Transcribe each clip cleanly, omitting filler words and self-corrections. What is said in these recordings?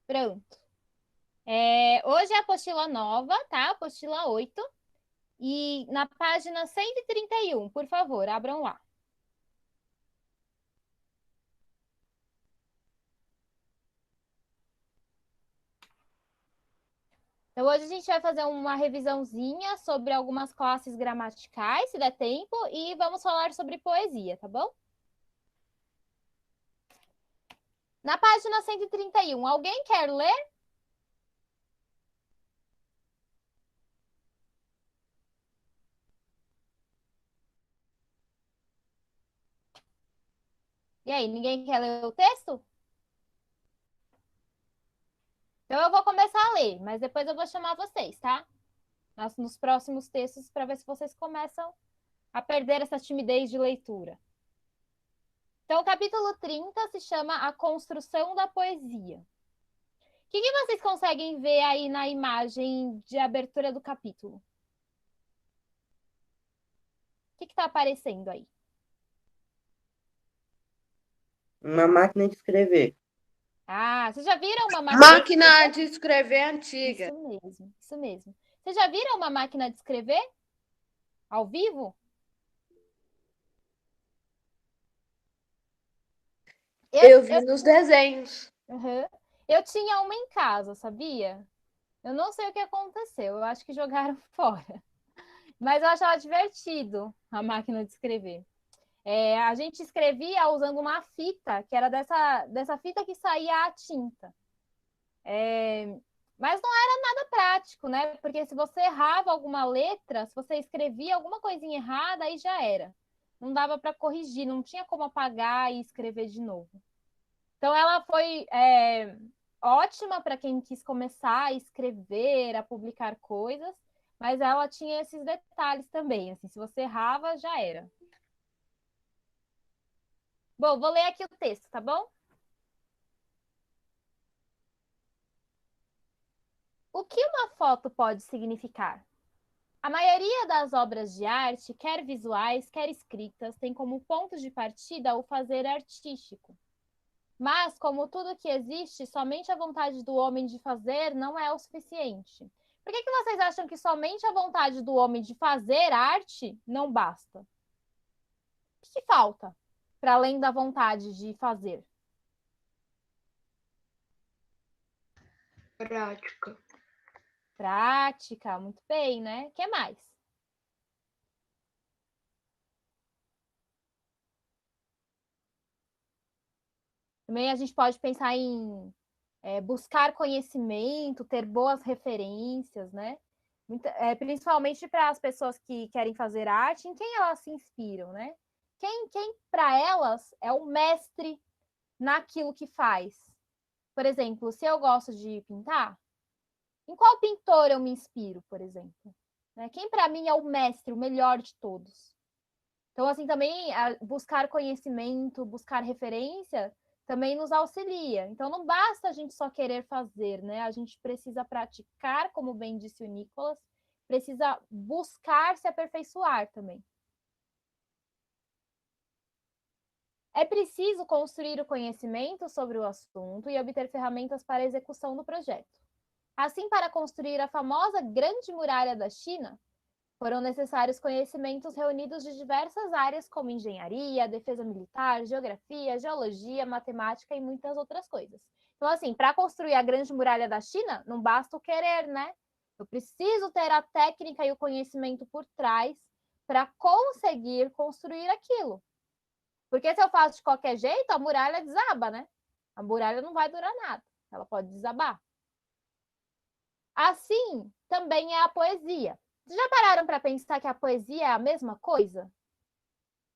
Pronto. Hoje é a apostila nova, tá? Apostila 8. E na página 131, por favor, abram lá. Então, hoje a gente vai fazer uma revisãozinha sobre algumas classes gramaticais, se der tempo, e vamos falar sobre poesia, tá bom? Na página 131, alguém quer ler? E aí, ninguém quer ler o texto? Então, eu vou começar a ler, mas depois eu vou chamar vocês, tá? Nos próximos textos, para ver se vocês começam a perder essa timidez de leitura. Então, o capítulo 30 se chama A Construção da Poesia. O que vocês conseguem ver aí na imagem de abertura do capítulo? O que está aparecendo aí? Uma máquina de escrever. Ah, vocês já viram uma máquina de escrever antiga. Isso mesmo, isso mesmo. Vocês já viram uma máquina de escrever? Ao vivo? Eu vi nos desenhos. Uhum. Eu tinha uma em casa, sabia? Eu não sei o que aconteceu, eu acho que jogaram fora. Mas eu achava divertido a máquina de escrever. A gente escrevia usando uma fita, que era dessa fita que saía a tinta. Mas não era nada prático, né? Porque se você errava alguma letra, se você escrevia alguma coisinha errada, aí já era. Não dava para corrigir, não tinha como apagar e escrever de novo. Então, ela foi ótima para quem quis começar a escrever, a publicar coisas, mas ela tinha esses detalhes também. Assim, se você errava, já era. Bom, vou ler aqui o texto, tá bom? O que uma foto pode significar? A maioria das obras de arte, quer visuais, quer escritas, tem como ponto de partida o fazer artístico. Mas, como tudo que existe, somente a vontade do homem de fazer não é o suficiente. Por que vocês acham que somente a vontade do homem de fazer arte não basta? O que falta para além da vontade de fazer? Prática. Prática, muito bem, né? O que mais? Também a gente pode pensar em buscar conhecimento, ter boas referências, né? Principalmente para as pessoas que querem fazer arte, em quem elas se inspiram, né? Quem para elas é o mestre naquilo que faz? Por exemplo, se eu gosto de pintar, em qual pintor eu me inspiro, por exemplo? Quem para mim é o mestre, o melhor de todos? Então, assim, também buscar conhecimento, buscar referência também nos auxilia. Então, não basta a gente só querer fazer, né? A gente precisa praticar, como bem disse o Nicolas, precisa buscar se aperfeiçoar também. É preciso construir o conhecimento sobre o assunto e obter ferramentas para a execução do projeto. Assim, para construir a famosa Grande Muralha da China, foram necessários conhecimentos reunidos de diversas áreas, como engenharia, defesa militar, geografia, geologia, matemática e muitas outras coisas. Então, assim, para construir a Grande Muralha da China, não basta o querer, né? Eu preciso ter a técnica e o conhecimento por trás para conseguir construir aquilo. Porque se eu faço de qualquer jeito, a muralha desaba, né? A muralha não vai durar nada, ela pode desabar. Assim, também é a poesia. Vocês já pararam para pensar que a poesia é a mesma coisa?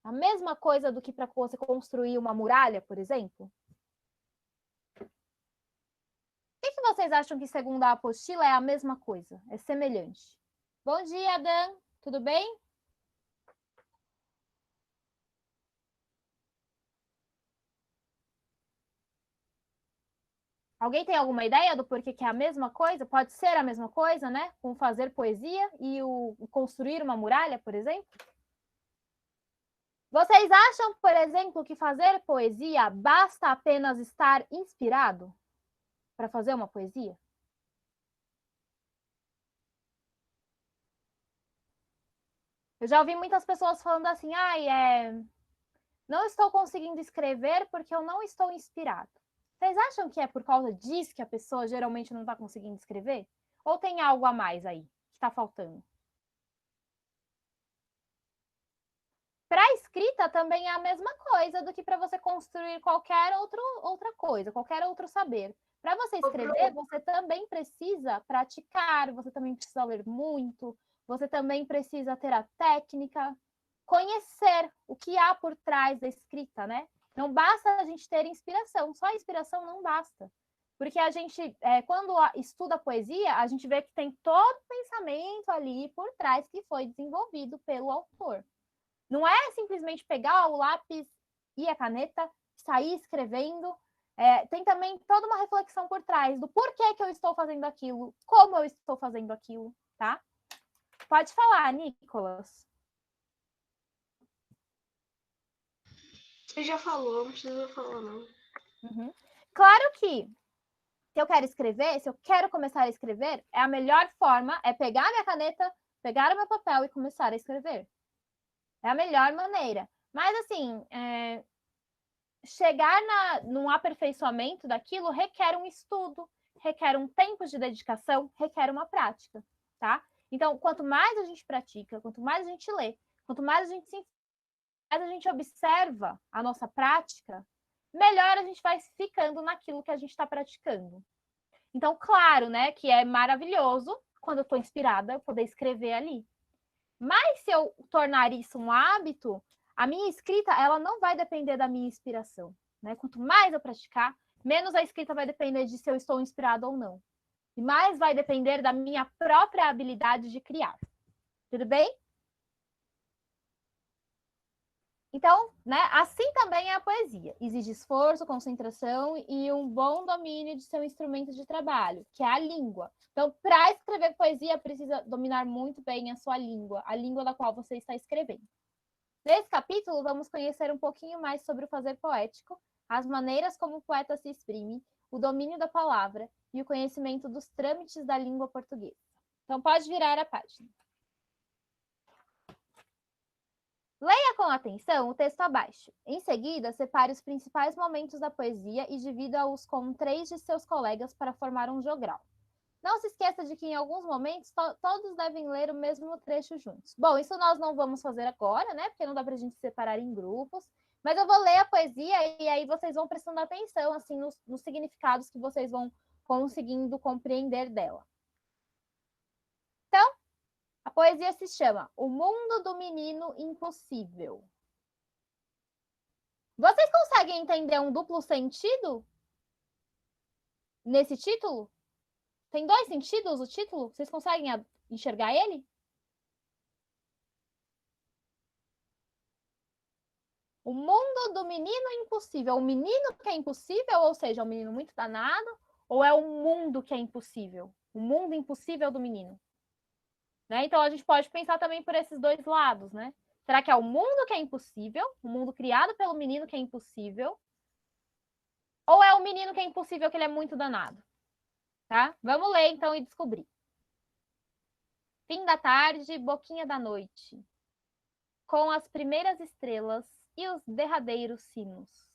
A mesma coisa do que para você construir uma muralha, por exemplo? O que vocês acham que, segundo a apostila, é a mesma coisa? É semelhante? Bom dia, Dan. Tudo bem? Alguém tem alguma ideia do porquê que é a mesma coisa? Pode ser a mesma coisa, né? Com fazer poesia e o construir uma muralha, por exemplo? Vocês acham, por exemplo, que fazer poesia basta apenas estar inspirado para fazer uma poesia? Eu já ouvi muitas pessoas falando assim, não estou conseguindo escrever porque eu não estou inspirado. Vocês acham que é por causa disso que a pessoa geralmente não está conseguindo escrever? Ou tem algo a mais aí que está faltando? Para a escrita também é a mesma coisa do que para você construir qualquer outra coisa, qualquer outro saber. Para você escrever, você também precisa praticar, você também precisa ler muito, você também precisa ter a técnica, conhecer o que há por trás da escrita, né? Não basta a gente ter inspiração, só a inspiração não basta. Porque a gente, quando estuda poesia, a gente vê que tem todo o pensamento ali por trás que foi desenvolvido pelo autor. Não é simplesmente pegar o lápis e a caneta, sair escrevendo. Tem também toda uma reflexão por trás do porquê que eu estou fazendo aquilo, como eu estou fazendo aquilo, tá? Pode falar, Nicolas. Você já falou, não precisa falar, não. Uhum. Claro que se eu quero escrever, se eu quero começar a escrever, a melhor forma é pegar a minha caneta, pegar o meu papel e começar a escrever. É a melhor maneira. Mas, assim, chegar num aperfeiçoamento daquilo requer um estudo, requer um tempo de dedicação, requer uma prática, tá? Então, quanto mais a gente pratica, quanto mais a gente lê, quanto mais a gente observa a nossa prática, melhor a gente vai ficando naquilo que a gente está praticando. Então, claro, né, que é maravilhoso quando eu estou inspirada eu poder escrever ali. Mas se eu tornar isso um hábito, a minha escrita ela não vai depender da minha inspiração, né? Quanto mais eu praticar, menos a escrita vai depender de se eu estou inspirado ou não. E mais vai depender da minha própria habilidade de criar. Tudo bem? Então, né, assim também é a poesia. Exige esforço, concentração e um bom domínio de seu instrumento de trabalho, que é a língua. Então, para escrever poesia, precisa dominar muito bem a sua língua, a língua da qual você está escrevendo. Nesse capítulo, vamos conhecer um pouquinho mais sobre o fazer poético, as maneiras como o poeta se exprime, o domínio da palavra e o conhecimento dos trâmites da língua portuguesa. Então, pode virar a página. Leia com atenção o texto abaixo. Em seguida, separe os principais momentos da poesia e divida-os com 3 de seus colegas para formar um jogral. Não se esqueça de que em alguns momentos todos devem ler o mesmo trecho juntos. Bom, isso nós não vamos fazer agora, né? Porque não dá para a gente separar em grupos. Mas eu vou ler a poesia e aí vocês vão prestando atenção assim nos significados que vocês vão conseguindo compreender dela. Então, a poesia se chama O Mundo do Menino Impossível. Vocês conseguem entender um duplo sentido nesse título? Tem 2 sentidos o título? Vocês conseguem enxergar ele? O mundo do menino impossível. O menino que é impossível, ou seja, um menino muito danado, ou é o mundo que é impossível? O mundo impossível do menino. Né? Então, a gente pode pensar também por esses 2 lados, né? Será que é o mundo que é impossível? O mundo criado pelo menino que é impossível? Ou é o menino que é impossível, que ele é muito danado? Tá? Vamos ler, então, e descobrir. Fim da tarde, boquinha da noite. Com as primeiras estrelas e os derradeiros sinos.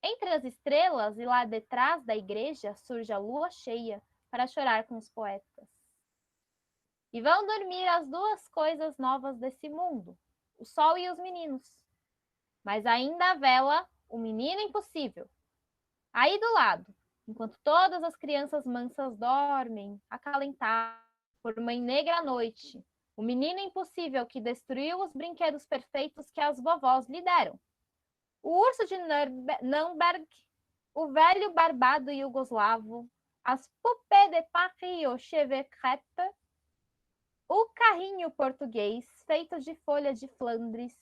Entre as estrelas e lá detrás da igreja surge a lua cheia para chorar com os poetas. E vão dormir as 2 coisas novas desse mundo, o sol e os meninos. Mas ainda vela o menino impossível. Aí do lado, enquanto todas as crianças mansas dormem, acalentadas por uma negra noite, o menino impossível que destruiu os brinquedos perfeitos que as vovós lhe deram. O urso de Nürnberg, o velho barbado iugoslavo, as poupées de Paris au cheveux crêpe, o carrinho português feito de folha de Flandres,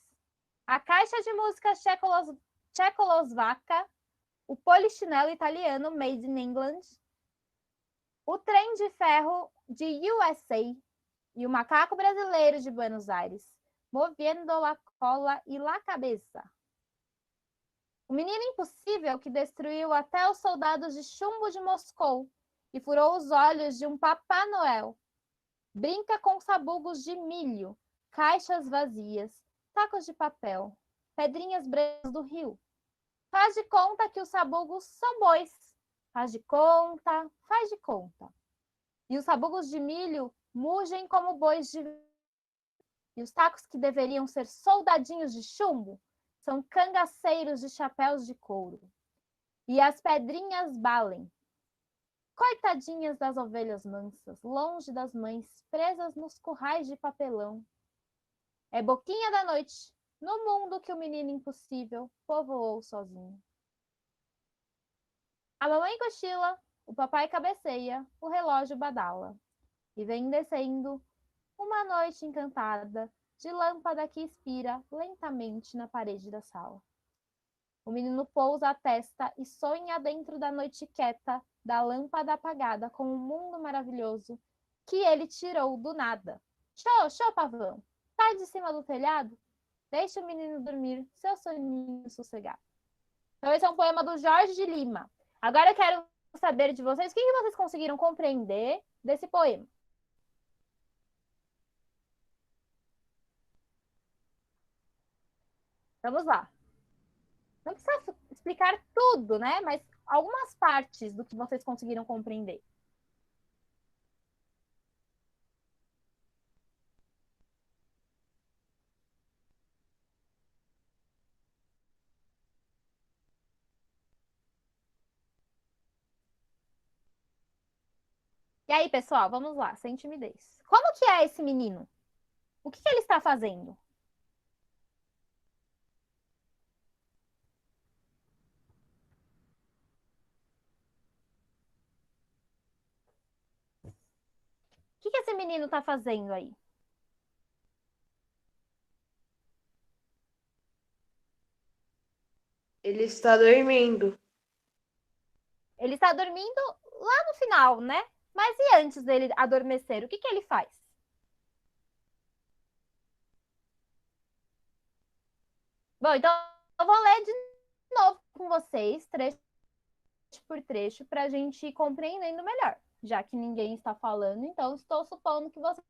a caixa de música tchecoslovaca, o polichinelo italiano made in England, o trem de ferro de USA e o macaco brasileiro de Buenos Aires, movendo la cola e la cabeça. O menino impossível que destruiu até os soldados de chumbo de Moscou e furou os olhos de um Papá Noel. Brinca com sabugos de milho, caixas vazias, tacos de papel, pedrinhas brancas do rio. Faz de conta que os sabugos são bois. Faz de conta, faz de conta. E os sabugos de milho mugem como bois de... E os tacos que deveriam ser soldadinhos de chumbo são cangaceiros de chapéus de couro. E as pedrinhas balem. Coitadinhas das ovelhas mansas, longe das mães, presas nos currais de papelão. É boquinha da noite, no mundo que o menino impossível povoou sozinho. A mamãe cochila, o papai cabeceia, o relógio badala. E vem descendo uma noite encantada de lâmpada que expira lentamente na parede da sala. O menino pousa a testa e sonha dentro da noite quieta da lâmpada apagada com um mundo maravilhoso que ele tirou do nada. Xô, pavão, sai de cima do telhado, deixa o menino dormir seu soninho sossegado. Então esse é um poema do Jorge de Lima. Agora eu quero saber de vocês, o que vocês conseguiram compreender desse poema? Vamos lá. Não precisa explicar tudo, né? Mas algumas partes do que vocês conseguiram compreender. E aí, pessoal, vamos lá, sem timidez. Como que é esse menino? O que ele está fazendo? O que esse menino está fazendo aí? Ele está dormindo. Ele está dormindo lá no final, né? Mas e antes dele adormecer, o que ele faz? Bom, então eu vou ler de novo com vocês, trecho por trecho, para a gente ir compreendendo melhor. Já que ninguém está falando, então estou supondo que vocês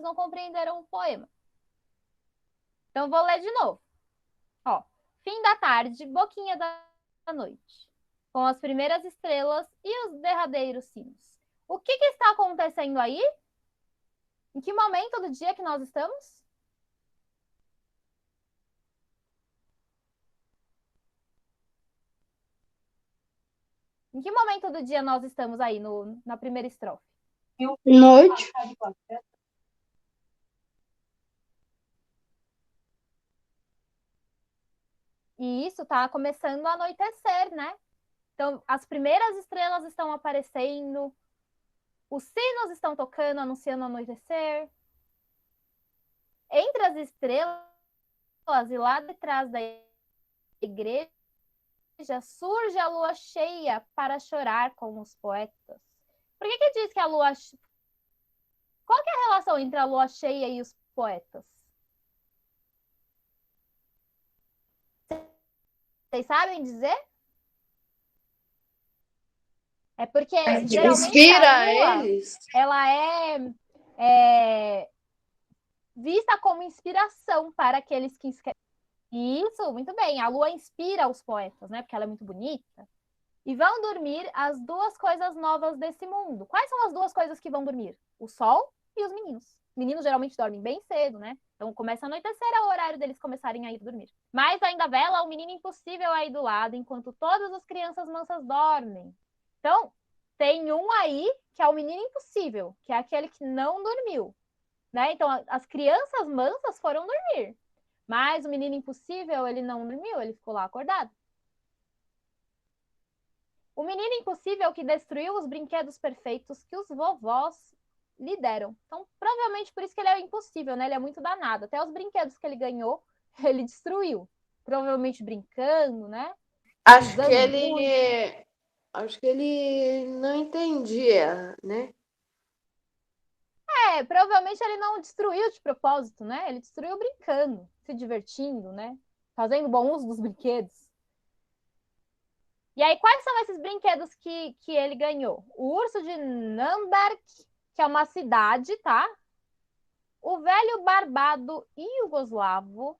não compreenderam o poema. Então vou ler de novo. Ó, fim da tarde, boquinha da noite, com as primeiras estrelas e os derradeiros sinos. O que está acontecendo aí? Em que momento do dia que nós estamos? Em que momento do dia nós estamos aí na primeira estrofe? Noite. E isso está começando a anoitecer, né? Então, as primeiras estrelas estão aparecendo, os sinos estão tocando, anunciando o anoitecer. Entre as estrelas e lá de trás da igreja surge a lua cheia para chorar com os poetas. Por que diz que a lua... Qual que é a relação entre a lua cheia e os poetas? Vocês sabem dizer? É porque geralmente Inspira a lua, eles. ela é vista como inspiração para aqueles que escrevem. Isso, muito bem. A lua inspira os poetas, né? Porque ela é muito bonita. E vão dormir as duas coisas novas desse mundo. Quais são as duas coisas que vão dormir? O sol e os meninos. Os meninos geralmente dormem bem cedo, né? Então começa a anoitecer, é o horário deles começarem a ir dormir. Mas ainda vela o menino impossível aí do lado, enquanto todas as crianças mansas dormem. Então, tem um aí que é o menino impossível, que é aquele que não dormiu, né? Então, as crianças mansas foram dormir. Mas o menino impossível, ele não dormiu, ele ficou lá acordado. O menino impossível que destruiu os brinquedos perfeitos que os vovós lhe deram. Então, provavelmente por isso que ele é impossível, né? Ele é muito danado. Até os brinquedos que ele ganhou, ele destruiu. Provavelmente brincando, né? Acho Usando que muito. acho que ele não entendia, né? Provavelmente ele não destruiu de propósito, né? Ele destruiu brincando, se divertindo, né? Fazendo bom uso dos brinquedos. E aí, quais são esses brinquedos que ele ganhou? O urso de Nürnberg, que é uma cidade, tá? O velho barbado iugoslavo,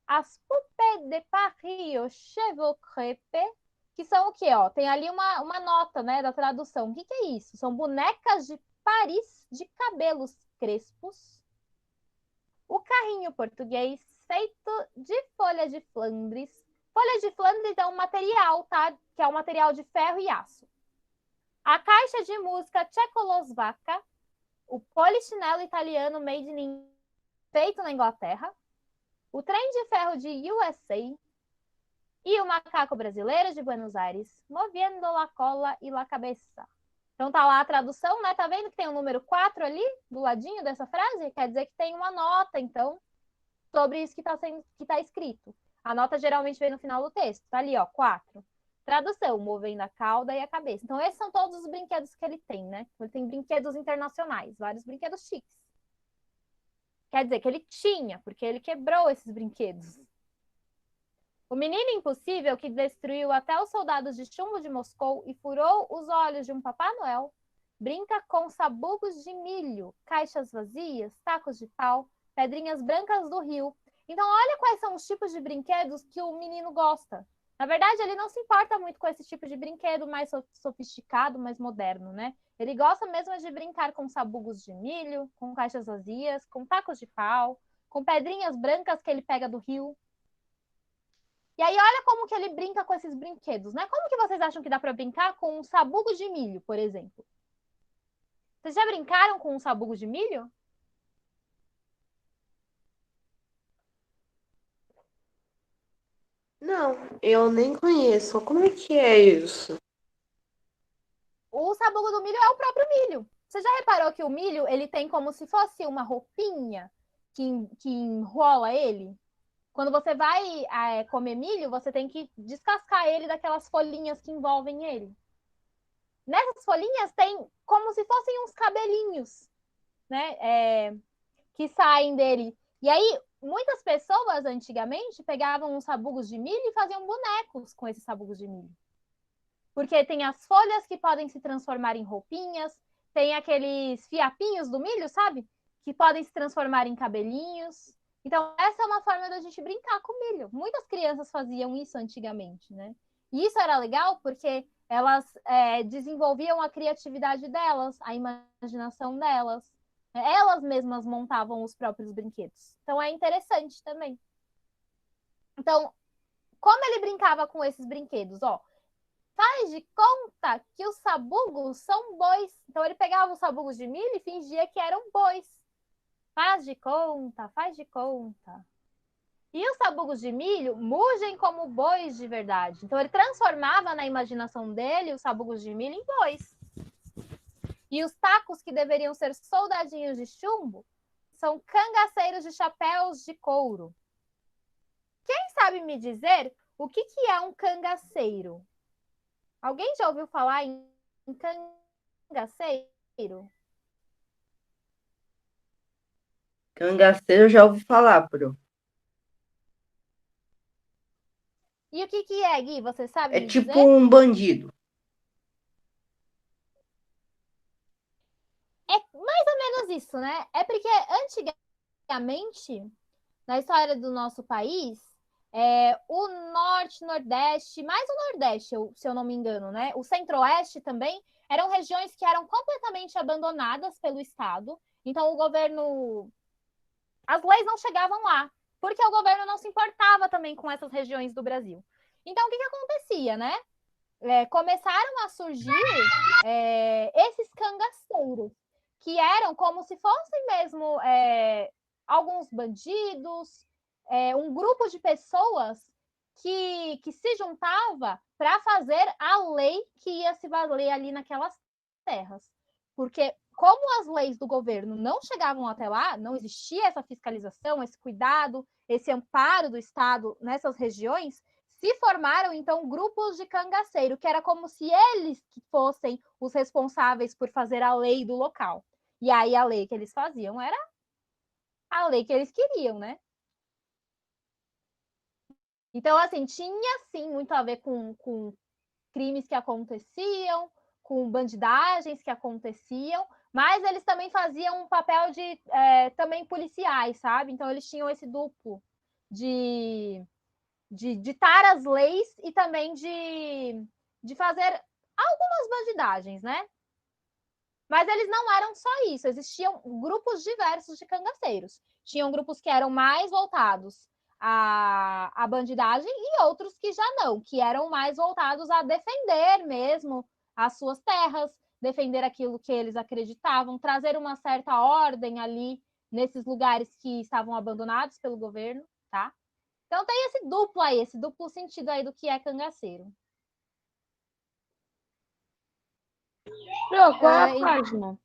as Poupées de Paris au Cheveux Crêpes, que são o quê? Ó, tem ali uma nota, né, da tradução. O que é isso? São bonecas de Paris de cabelos crespos. O carrinho português feito de folha de Flandres. Folha de Flandres é um material, tá? Que é um material de ferro e aço. A caixa de música tchecoslovaca, o polichinelo italiano made in feito na Inglaterra, o trem de ferro de USA e o macaco brasileiro de Buenos Aires, movendo la cola e la cabeça. Então tá lá a tradução, né? Tá vendo que tem o número 4 ali, do ladinho dessa frase? Quer dizer que tem uma nota, então, sobre isso que tá escrito. A nota geralmente vem no final do texto. Tá ali, ó, 4. Tradução, movendo a cauda e a cabeça. Então, esses são todos os brinquedos que ele tem, né? Ele tem brinquedos internacionais, vários brinquedos chiques. Quer dizer que ele tinha, porque ele quebrou esses brinquedos. O menino impossível que destruiu até os soldados de chumbo de Moscou e furou os olhos de um Papai Noel, brinca com sabugos de milho, caixas vazias, tacos de pau, pedrinhas brancas do rio. Então, olha quais são os tipos de brinquedos que o menino gosta. Na verdade, ele não se importa muito com esse tipo de brinquedo mais sofisticado, mais moderno, né? Ele gosta mesmo de brincar com sabugos de milho, com caixas vazias, com tacos de pau, com pedrinhas brancas que ele pega do rio. E aí, olha como que ele brinca com esses brinquedos, né? Como que vocês acham que dá para brincar com um sabugo de milho, por exemplo? Vocês já brincaram com um sabugo de milho? Não, eu nem conheço. Como é que é isso? O sabugo do milho é o próprio milho. Você já reparou que o milho, ele tem como se fosse uma roupinha que enrola ele? Quando você vai comer milho, você tem que descascar ele daquelas folhinhas que envolvem ele. Nessas folhinhas tem como se fossem uns cabelinhos, né? Que saem dele. E aí, muitas pessoas antigamente pegavam os sabugos de milho e faziam bonecos com esses sabugos de milho. Porque tem as folhas que podem se transformar em roupinhas, tem aqueles fiapinhos do milho, sabe? Que podem se transformar em cabelinhos. Então, essa é uma forma da gente brincar com milho. Muitas crianças faziam isso antigamente, né? E isso era legal porque elas desenvolviam a criatividade delas, a imaginação delas. Elas mesmas montavam os próprios brinquedos. Então, é interessante também. Então, como ele brincava com esses brinquedos? Ó, faz de conta que os sabugos são bois. Então, ele pegava os sabugos de milho e fingia que eram bois. Faz de conta, faz de conta. E os sabugos de milho mugem como bois de verdade. Então, ele transformava na imaginação dele os sabugos de milho em bois. E os tacos que deveriam ser soldadinhos de chumbo são cangaceiros de chapéus de couro. Quem sabe me dizer o que é um cangaceiro? Alguém já ouviu falar em cangaceiro? Cangaceiro eu já ouvi falar, Pro. E o que é, Gui? Você sabe É me tipo dizer? um bandido. É mais ou menos isso, né? É porque antigamente, na história do nosso país, o norte, nordeste, mais o nordeste, se eu não me engano, né? O centro-oeste também, eram regiões que eram completamente abandonadas pelo Estado. Então, o governo... As leis não chegavam lá, porque o governo não se importava também com essas regiões do Brasil. Então, o que acontecia, né? Começaram a surgir esses cangaceiros, que eram como se fossem mesmo alguns bandidos, um grupo de pessoas que se juntava para fazer a lei que ia se valer ali naquelas terras. Porque como as leis do governo não chegavam até lá, não existia essa fiscalização, esse cuidado, esse amparo do Estado nessas regiões, se formaram, então, grupos de cangaceiro, que era como se eles que fossem os responsáveis por fazer a lei do local. E aí a lei que eles faziam era a lei que eles queriam, né? Então, assim, tinha sim muito a ver com crimes que aconteciam, com bandidagens que aconteciam, mas eles também faziam um papel de também policiais, sabe? Então eles tinham esse duplo de ditar as leis e também de fazer algumas bandidagens, né? Mas eles não eram só isso, existiam grupos diversos de cangaceiros. Tinham grupos que eram mais voltados à bandidagem e outros que já não, que eram mais voltados a defender mesmo as suas terras, defender aquilo que eles acreditavam, trazer uma certa ordem ali nesses lugares que estavam abandonados pelo governo, tá? Então tem esse duplo aí, esse duplo sentido aí do que é cangaceiro. Qual é a página?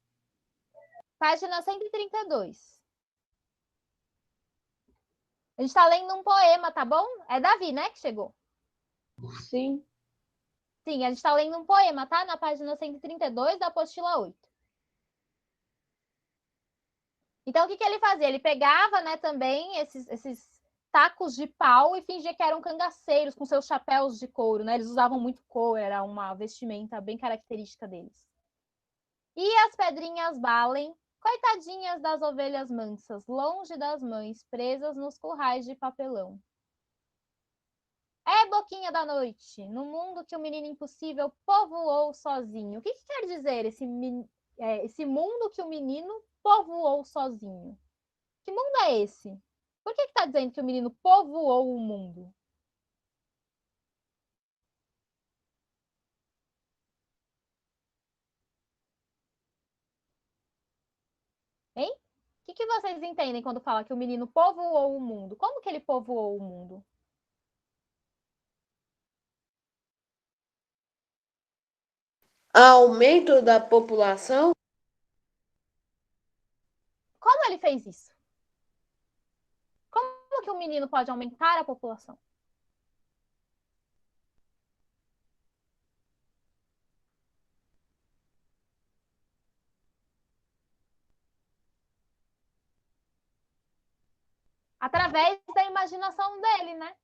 Página 132. A gente está lendo um poema, tá bom? É Davi, né, que chegou? Sim. Sim, a gente está lendo um poema, tá? Na página 132 da apostila 8. Então, o que ele fazia? Ele pegava, né, também esses tacos de pau e fingia que eram cangaceiros com seus chapéus de couro, né? Eles usavam muito couro, era uma vestimenta bem característica deles. E as pedrinhas balem, coitadinhas das ovelhas mansas, longe das mães, presas nos currais de papelão. É boquinha da noite, no mundo que o menino impossível povoou sozinho. O que quer dizer esse mundo que o menino povoou sozinho? Que mundo é esse? Por que está dizendo que o menino povoou o mundo? Hein? O que vocês entendem quando fala que o menino povoou o mundo? Como que ele povoou o mundo? Aumento da população? Como ele fez isso? Como que o menino pode aumentar a população? Através da imaginação dele, né?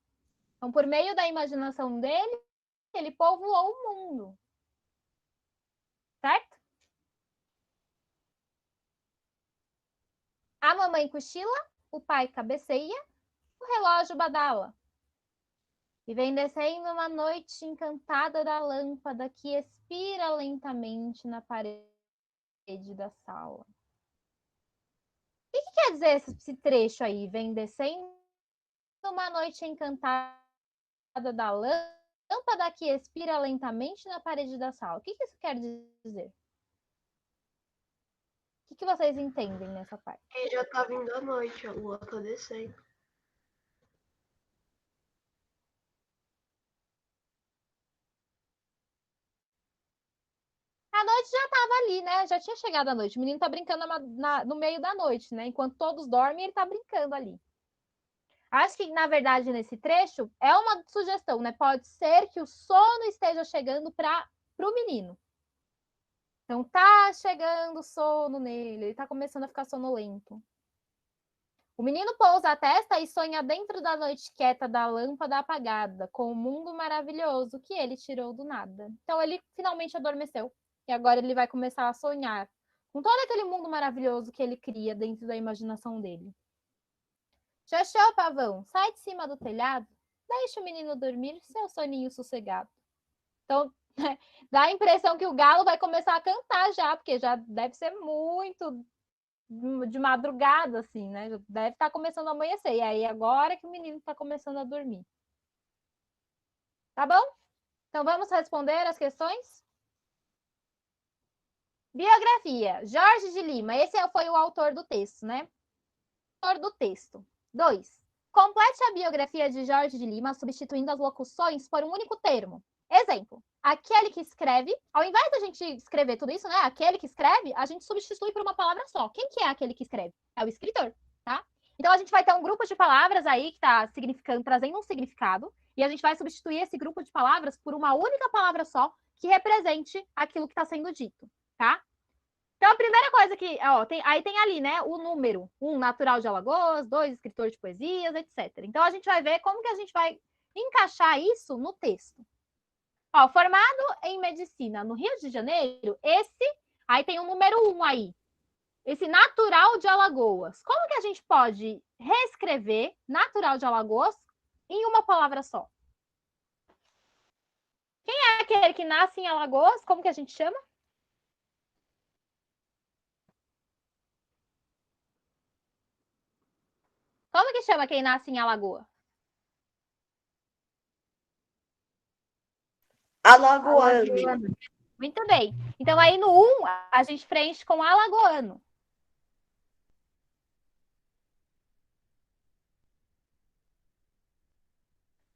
Então, por meio da imaginação dele, ele povoou o mundo. Certo? A mamãe cochila, o pai cabeceia, o relógio badala. E vem descendo uma noite encantada da lâmpada que expira lentamente na parede da sala. O que quer dizer esse trecho aí? Vem descendo uma noite encantada da lâmpada que expira lentamente na parede da sala. O que isso quer dizer? O que vocês entendem nessa parte? Já tá vindo a noite, a lua tá descendo. A noite já estava ali, né? Já tinha chegado a noite. O menino tá brincando no meio da noite, né? Enquanto todos dormem, ele tá brincando ali. Acho que, na verdade, nesse trecho, é uma sugestão, né? Pode ser que o sono esteja chegando para o menino. Então, tá chegando sono nele, ele tá começando a ficar sonolento. O menino pousa a testa e sonha dentro da noite quieta da lâmpada apagada, com o mundo maravilhoso que ele tirou do nada. Então, ele finalmente adormeceu. E agora ele vai começar a sonhar com todo aquele mundo maravilhoso que ele cria dentro da imaginação dele. Xoxô, pavão, sai de cima do telhado, deixa o menino dormir seu soninho sossegado. Então, dá a impressão que o galo vai começar a cantar já, porque já deve ser muito de madrugada, assim, né? Já deve estar começando a amanhecer. E aí, agora que o menino está começando a dormir. Tá bom? Então, vamos responder as questões? Biografia. Jorge de Lima. Esse foi o autor do texto, né? Autor do texto. 2. Complete a biografia de Jorge de Lima, substituindo as locuções por um único termo. Exemplo, aquele que escreve, ao invés da gente escrever tudo isso, né? Aquele que escreve, a gente substitui por uma palavra só. Quem que é aquele que escreve? É o escritor, tá? Então a gente vai ter um grupo de palavras aí que está significando, trazendo um significado, e a gente vai substituir esse grupo de palavras por uma única palavra só que represente aquilo que está sendo dito, tá? Então, a primeira coisa que, ó, aí tem ali, né, o número. 1, natural de Alagoas, 2, escritor de poesias, etc. Então, a gente vai ver como que a gente vai encaixar isso no texto. Ó, formado em medicina no Rio de Janeiro, aí tem o número 1 aí. Esse natural de Alagoas. Como que a gente pode reescrever natural de Alagoas em uma palavra só? Quem é aquele que nasce em Alagoas? Como que a gente chama? Como que chama quem nasce em Alagoas? Alagoano. Muito bem. Então, aí no 1, a gente preenche com alagoano.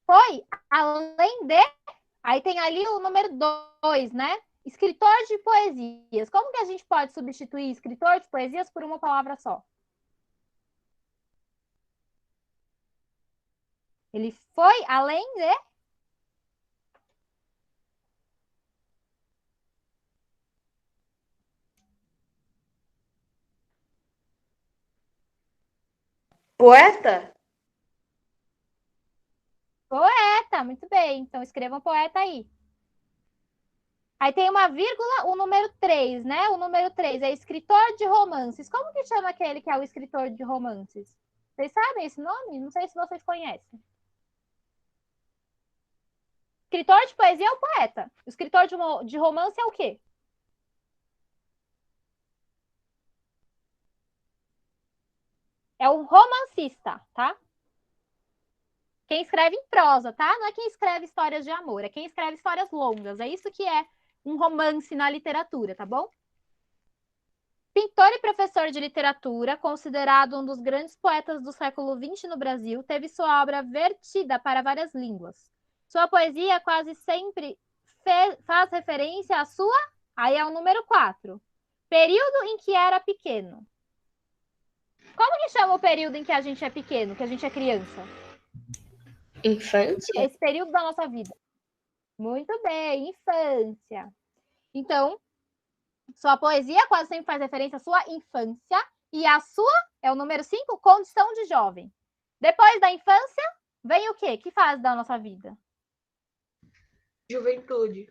Foi, além de... Aí tem ali o número 2, né? Escritor de poesias. Como que a gente pode substituir escritor de poesias por uma palavra só? Ele foi, além de... Poeta? Poeta, muito bem. Então, escrevam poeta aí. Aí tem uma vírgula, o número 3, né? O número 3 é escritor de romances. Como que chama aquele que é o escritor de romances? Vocês sabem esse nome? Não sei se vocês conhecem. Escritor de poesia é o poeta. O escritor de romance é o quê? É o romancista, tá? Quem escreve em prosa, tá? Não é quem escreve histórias de amor, é quem escreve histórias longas. É isso que é um romance na literatura, tá bom? Pintor e professor de literatura, considerado um dos grandes poetas do século XX no Brasil, teve sua obra vertida para várias línguas. Sua poesia quase sempre faz referência à sua... Aí é o número 4. Período em que era pequeno. Como que chama o período em que a gente é pequeno, que a gente é criança? Infância? Esse período da nossa vida. Muito bem, infância. Então, sua poesia quase sempre faz referência à sua infância e a sua, é o número 5, condição de jovem. Depois da infância, vem o quê? Que fase da nossa vida? Juventude.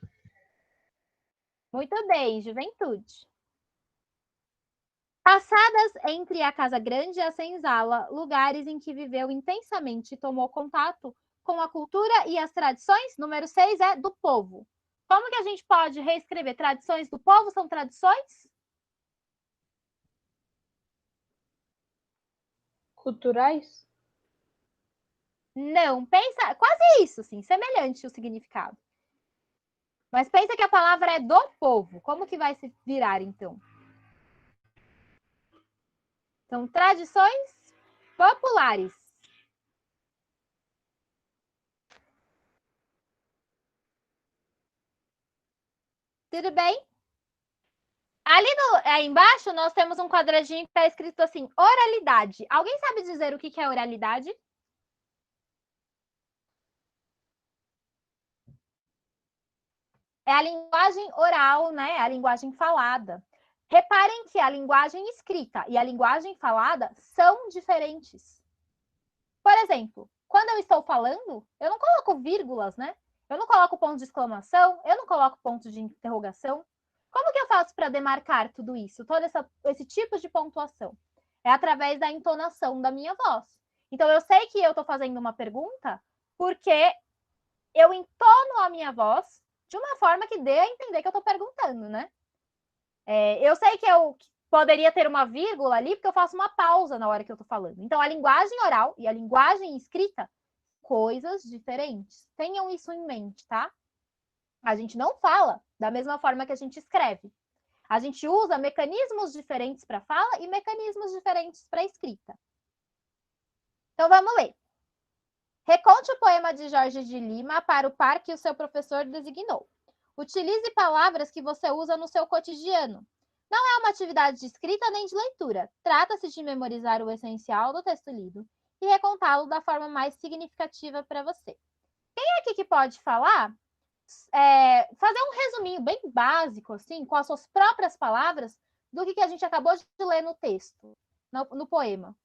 Muito bem, juventude. Passadas entre a Casa Grande e a Senzala, lugares em que viveu intensamente e tomou contato com a cultura e as tradições. Número 6 é do povo. Como que a gente pode reescrever? Tradições do povo são tradições? Culturais? Não, pensa, quase isso, sim, semelhante o significado. Mas pensa que a palavra é do povo. Como que vai se virar, então? São tradições populares. Tudo bem? Ali aí embaixo nós temos um quadradinho que está escrito assim, oralidade. Alguém sabe dizer o que é oralidade? É a linguagem oral, né? A linguagem falada. Reparem que a linguagem escrita e a linguagem falada são diferentes. Por exemplo, quando eu estou falando, eu não coloco vírgulas, né? Eu não coloco ponto de exclamação, eu não coloco ponto de interrogação. Como que eu faço para demarcar tudo isso, esse tipo de pontuação? É através da entonação da minha voz. Então, eu sei que eu estou fazendo uma pergunta porque eu entono a minha voz de uma forma que dê a entender que eu estou perguntando, né? Eu sei que eu poderia ter uma vírgula ali, porque eu faço uma pausa na hora que eu estou falando. Então, a linguagem oral e a linguagem escrita, coisas diferentes. Tenham isso em mente, tá? A gente não fala da mesma forma que a gente escreve. A gente usa mecanismos diferentes para fala e mecanismos diferentes para escrita. Então, vamos ler. Reconte o poema de Jorge de Lima para o par que o seu professor designou. Utilize palavras que você usa no seu cotidiano. Não é uma atividade de escrita nem de leitura. Trata-se de memorizar o essencial do texto lido e recontá-lo da forma mais significativa para você. Quem é aqui que pode falar? Fazer um resuminho bem básico, assim, com as suas próprias palavras, do que a gente acabou de ler no texto, no poema.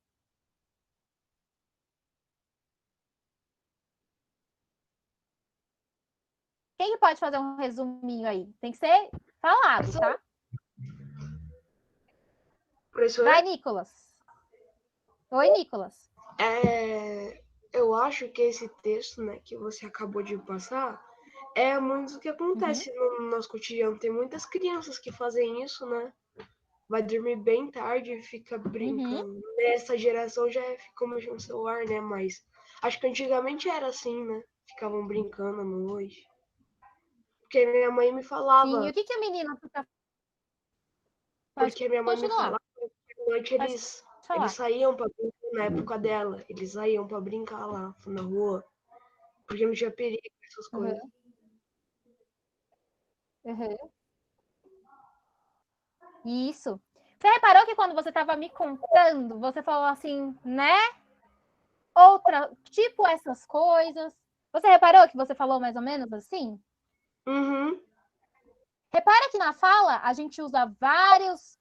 Quem que pode fazer um resuminho aí? Tem que ser falado, tá? Professor, Vai, Nicolas. Oi, Nicolas. eu acho que esse texto, né, que você acabou de passar, é muito o que acontece no nosso cotidiano. Tem muitas crianças que fazem isso, né? Vai dormir bem tarde e fica brincando. Nessa geração já ficou mexendo no celular, né? Mas acho que antigamente era assim, né? Ficavam brincando à noite. Porque minha mãe me Sim, e falava, o que que a menina fica... Pode porque minha mãe me continuar, falava que à noite pode eles falar. saíam para brincar na época dela. Eles saíam para brincar lá na rua, porque não tinha perigo, essas coisas. Uhum. Isso. Você reparou que quando você estava me contando, você falou assim, né? Outra, tipo essas coisas. Você reparou que você falou mais ou menos assim? Uhum. Repara que na fala a gente usa várias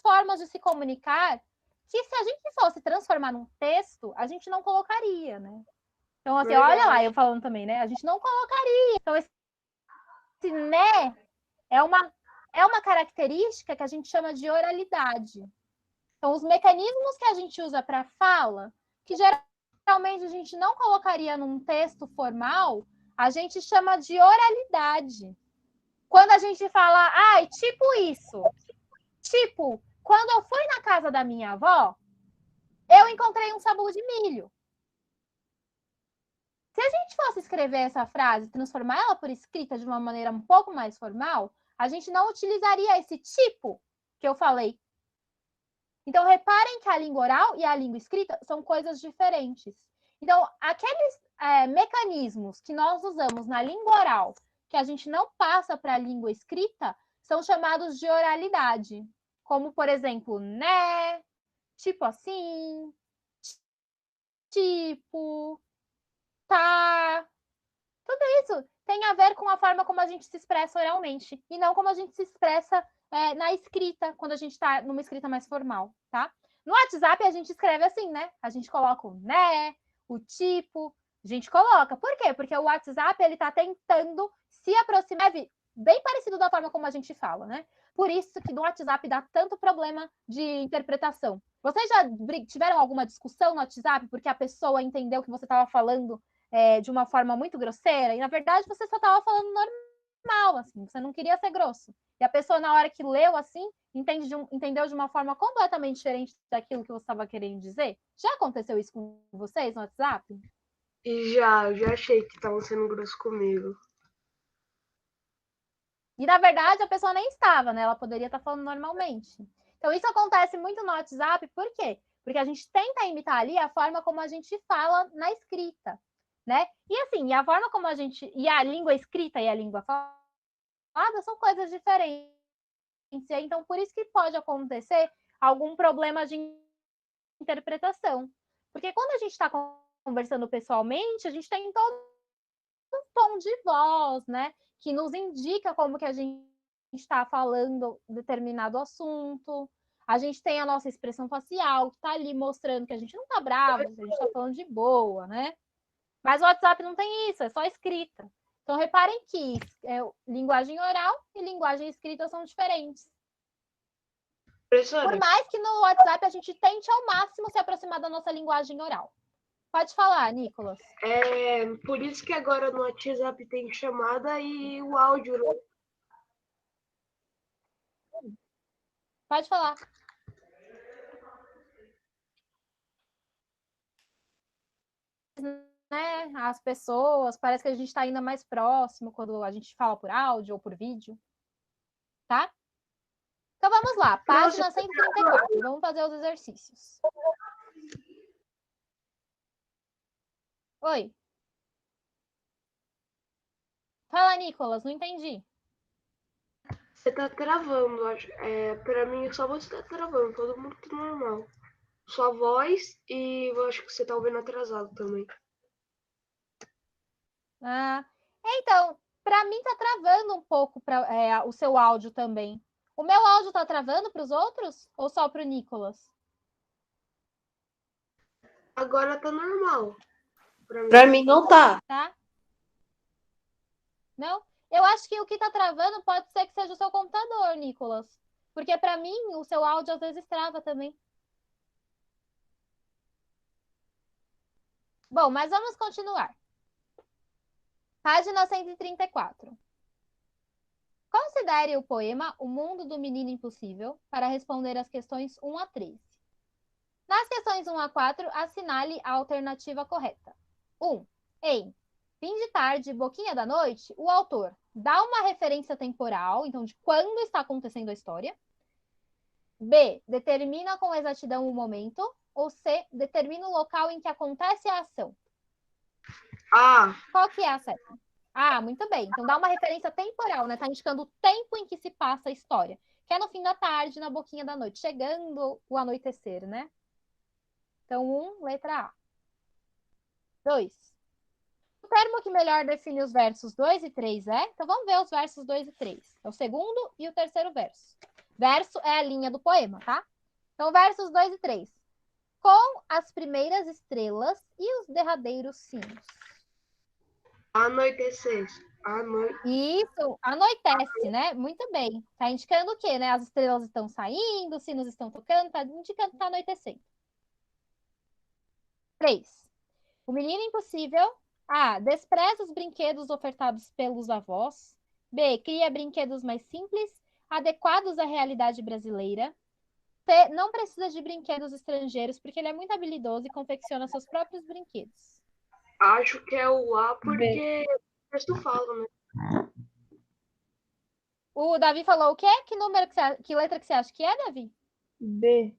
formas de se comunicar que se a gente fosse transformar num texto, a gente não colocaria, né? Então, assim, olha lá, Verdade. eu falando também, né? A gente não colocaria. Então, esse né é uma característica que a gente chama de oralidade. Então, os mecanismos que a gente usa para fala, que geralmente a gente não colocaria num texto formal, a gente chama de oralidade. Quando a gente fala, ai, tipo isso. Tipo, quando eu fui na casa da minha avó, eu encontrei um sabugo de milho. Se a gente fosse escrever essa frase, transformar ela por escrita de uma maneira um pouco mais formal, a gente não utilizaria esse tipo que eu falei. Então, reparem que a língua oral e a língua escrita são coisas diferentes. Então, aqueles mecanismos que nós usamos na língua oral, que a gente não passa para a língua escrita, são chamados de oralidade. Como, por exemplo, né, tipo assim, tipo, tá. Tudo isso tem a ver com a forma como a gente se expressa oralmente e não como a gente se expressa na escrita, quando a gente está numa escrita mais formal, tá? No WhatsApp a gente escreve assim, né? A gente coloca o né, o tipo, a gente coloca. Por quê? Porque o WhatsApp ele está tentando se aproximar, bem parecido da forma como a gente fala, né? Por isso que no WhatsApp dá tanto problema de interpretação. Vocês já tiveram alguma discussão no WhatsApp porque a pessoa entendeu que você estava falando de uma forma muito grosseira, e na verdade você só estava falando normal, assim, você não queria ser grosso. E a pessoa, na hora que leu assim, entendeu de uma forma completamente diferente daquilo que você estava querendo dizer? Já aconteceu isso com vocês no WhatsApp? E eu já achei que estavam sendo grosso comigo. E na verdade a pessoa nem estava, né? Ela poderia estar falando normalmente. Então isso acontece muito no WhatsApp, por quê? Porque a gente tenta imitar ali a forma como a gente fala na escrita, né? E assim, a forma como a gente. E a língua escrita e a língua falada são coisas diferentes. Então, por isso que pode acontecer algum problema de interpretação. Porque quando a gente está conversando pessoalmente, a gente tem todo um tom de voz, né? Que nos indica como que a gente está falando determinado assunto. A gente tem a nossa expressão facial, que está ali mostrando que a gente não está bravo, que a gente está falando de boa, né? Mas o WhatsApp não tem isso, é só escrita. Então, reparem que linguagem oral e linguagem escrita são diferentes. Por Professora, mais que no WhatsApp a gente tente ao máximo se aproximar da nossa linguagem oral. Pode falar, Nicolas. por isso que agora no WhatsApp tem chamada e o áudio, né? Pode falar. Né, as pessoas, parece que a gente está ainda mais próximo quando a gente fala por áudio ou por vídeo, tá? Então vamos lá, página 134, vamos fazer os exercícios. Oi. Fala, Nicolas, não entendi. Você tá travando, pra mim só você tá travando, todo mundo tá normal. Sua voz e eu acho que você tá ouvindo atrasado também. Ah, então, para mim tá travando um pouco o seu áudio também. O meu áudio tá travando para os outros ou só para o Nicolas? Agora tá normal. Pra mim não tá. Tá? Não? Eu acho que o que tá travando pode ser que seja o seu computador, Nicolas. Porque para mim, o seu áudio às vezes trava também. Bom, mas vamos continuar. Página 134. Considere o poema O Mundo do Menino Impossível para responder as questões 1 a 13. Nas questões 1 a 4, assinale a alternativa correta. 1. Em Fim de Tarde, Boquinha da Noite, o autor dá uma referência temporal, então de quando está acontecendo a história. B. Determina com exatidão o momento. Ou C. Determina o local em que acontece a ação. Qual que é a certa? Muito bem. Então dá uma referência temporal, né? Tá indicando o tempo em que se passa a história. Que é no fim da tarde, na boquinha da noite, chegando o anoitecer, né? Então, letra A. 2. O termo que melhor define os versos 2 e 3 é? Então vamos ver os versos 2 e 3. É o segundo e o terceiro verso. Verso é a linha do poema, tá? Então, versos 2 e 3. Com as primeiras estrelas e os derradeiros sinos. Anoitecer. Isso, anoitece, né? Muito bem. Tá indicando o quê, né? As estrelas estão saindo, os sinos estão tocando, tá indicando que tá anoitecendo. 3. O menino impossível. A. Despreza os brinquedos ofertados pelos avós. B. Cria brinquedos mais simples, adequados à realidade brasileira. C. Não precisa de brinquedos estrangeiros, porque ele é muito habilidoso e confecciona seus próprios brinquedos. Acho que é o A, porque o texto fala, né? O Davi falou o quê? Que número que letra que você acha que é, Davi? B.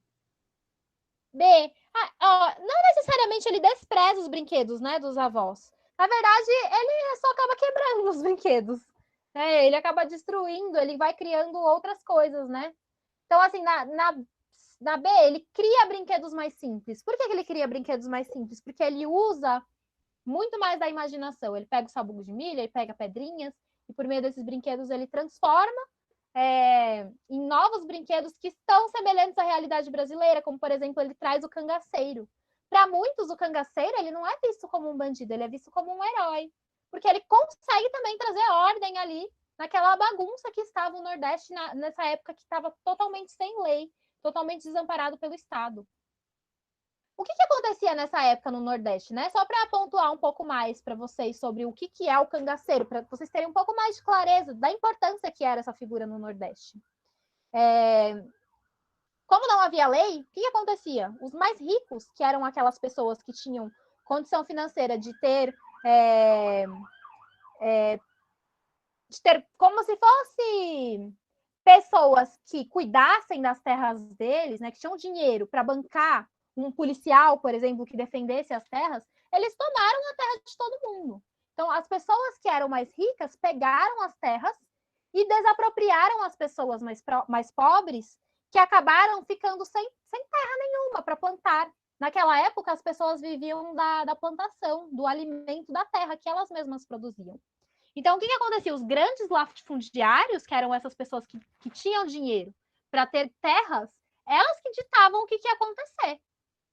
B. Não necessariamente ele despreza os brinquedos, né, dos avós. Na verdade, ele só acaba quebrando os brinquedos. Né? Ele acaba destruindo, ele vai criando outras coisas, né? Então, assim, na B, ele cria brinquedos mais simples. Por que ele cria brinquedos mais simples? Porque ele usa muito mais da imaginação. Ele pega o sabugo de milho, ele pega pedrinhas, e por meio desses brinquedos ele transforma em novos brinquedos que estão semelhantes à realidade brasileira, como, por exemplo, ele traz o cangaceiro. Para muitos, o cangaceiro ele não é visto como um bandido, ele é visto como um herói, porque ele consegue também trazer ordem ali naquela bagunça que estava o Nordeste nessa época que estava totalmente sem lei, totalmente desamparado pelo Estado. O que acontecia nessa época no Nordeste, né? Só para pontuar um pouco mais para vocês sobre o que é o cangaceiro, para vocês terem um pouco mais de clareza da importância que era essa figura no Nordeste. Como não havia lei, o que acontecia? Os mais ricos, que eram aquelas pessoas que tinham condição financeira de ter como se fosse pessoas que cuidassem das terras deles, né, que tinham dinheiro para bancar um policial, por exemplo, que defendesse as terras, eles tomaram a terra de todo mundo. Então, as pessoas que eram mais ricas pegaram as terras e desapropriaram as pessoas mais pobres, que acabaram ficando sem terra nenhuma para plantar. Naquela época, as pessoas viviam da plantação, do alimento da terra que elas mesmas produziam. Então, o que acontecia? Os grandes latifundiários, que eram essas pessoas que tinham dinheiro para ter terras, elas que ditavam o que ia acontecer.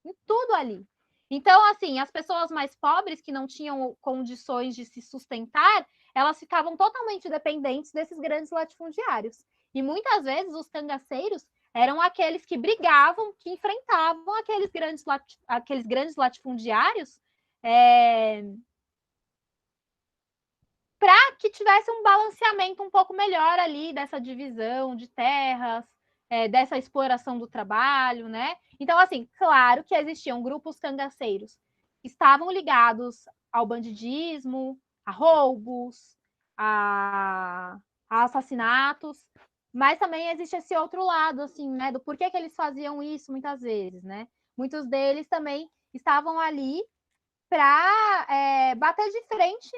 Em tudo ali. Então, assim, as pessoas mais pobres, que não tinham condições de se sustentar, elas ficavam totalmente dependentes desses grandes latifundiários. E muitas vezes os cangaceiros eram aqueles que brigavam, que enfrentavam aqueles grandes latifundiários para que tivesse um balanceamento um pouco melhor ali dessa divisão de terras, dessa exploração do trabalho, né? Então, assim, claro que existiam grupos cangaceiros que estavam ligados ao bandidismo, a roubos, a assassinatos, mas também existe esse outro lado, assim, né? Do porquê que eles faziam isso muitas vezes, né? Muitos deles também estavam ali para bater de frente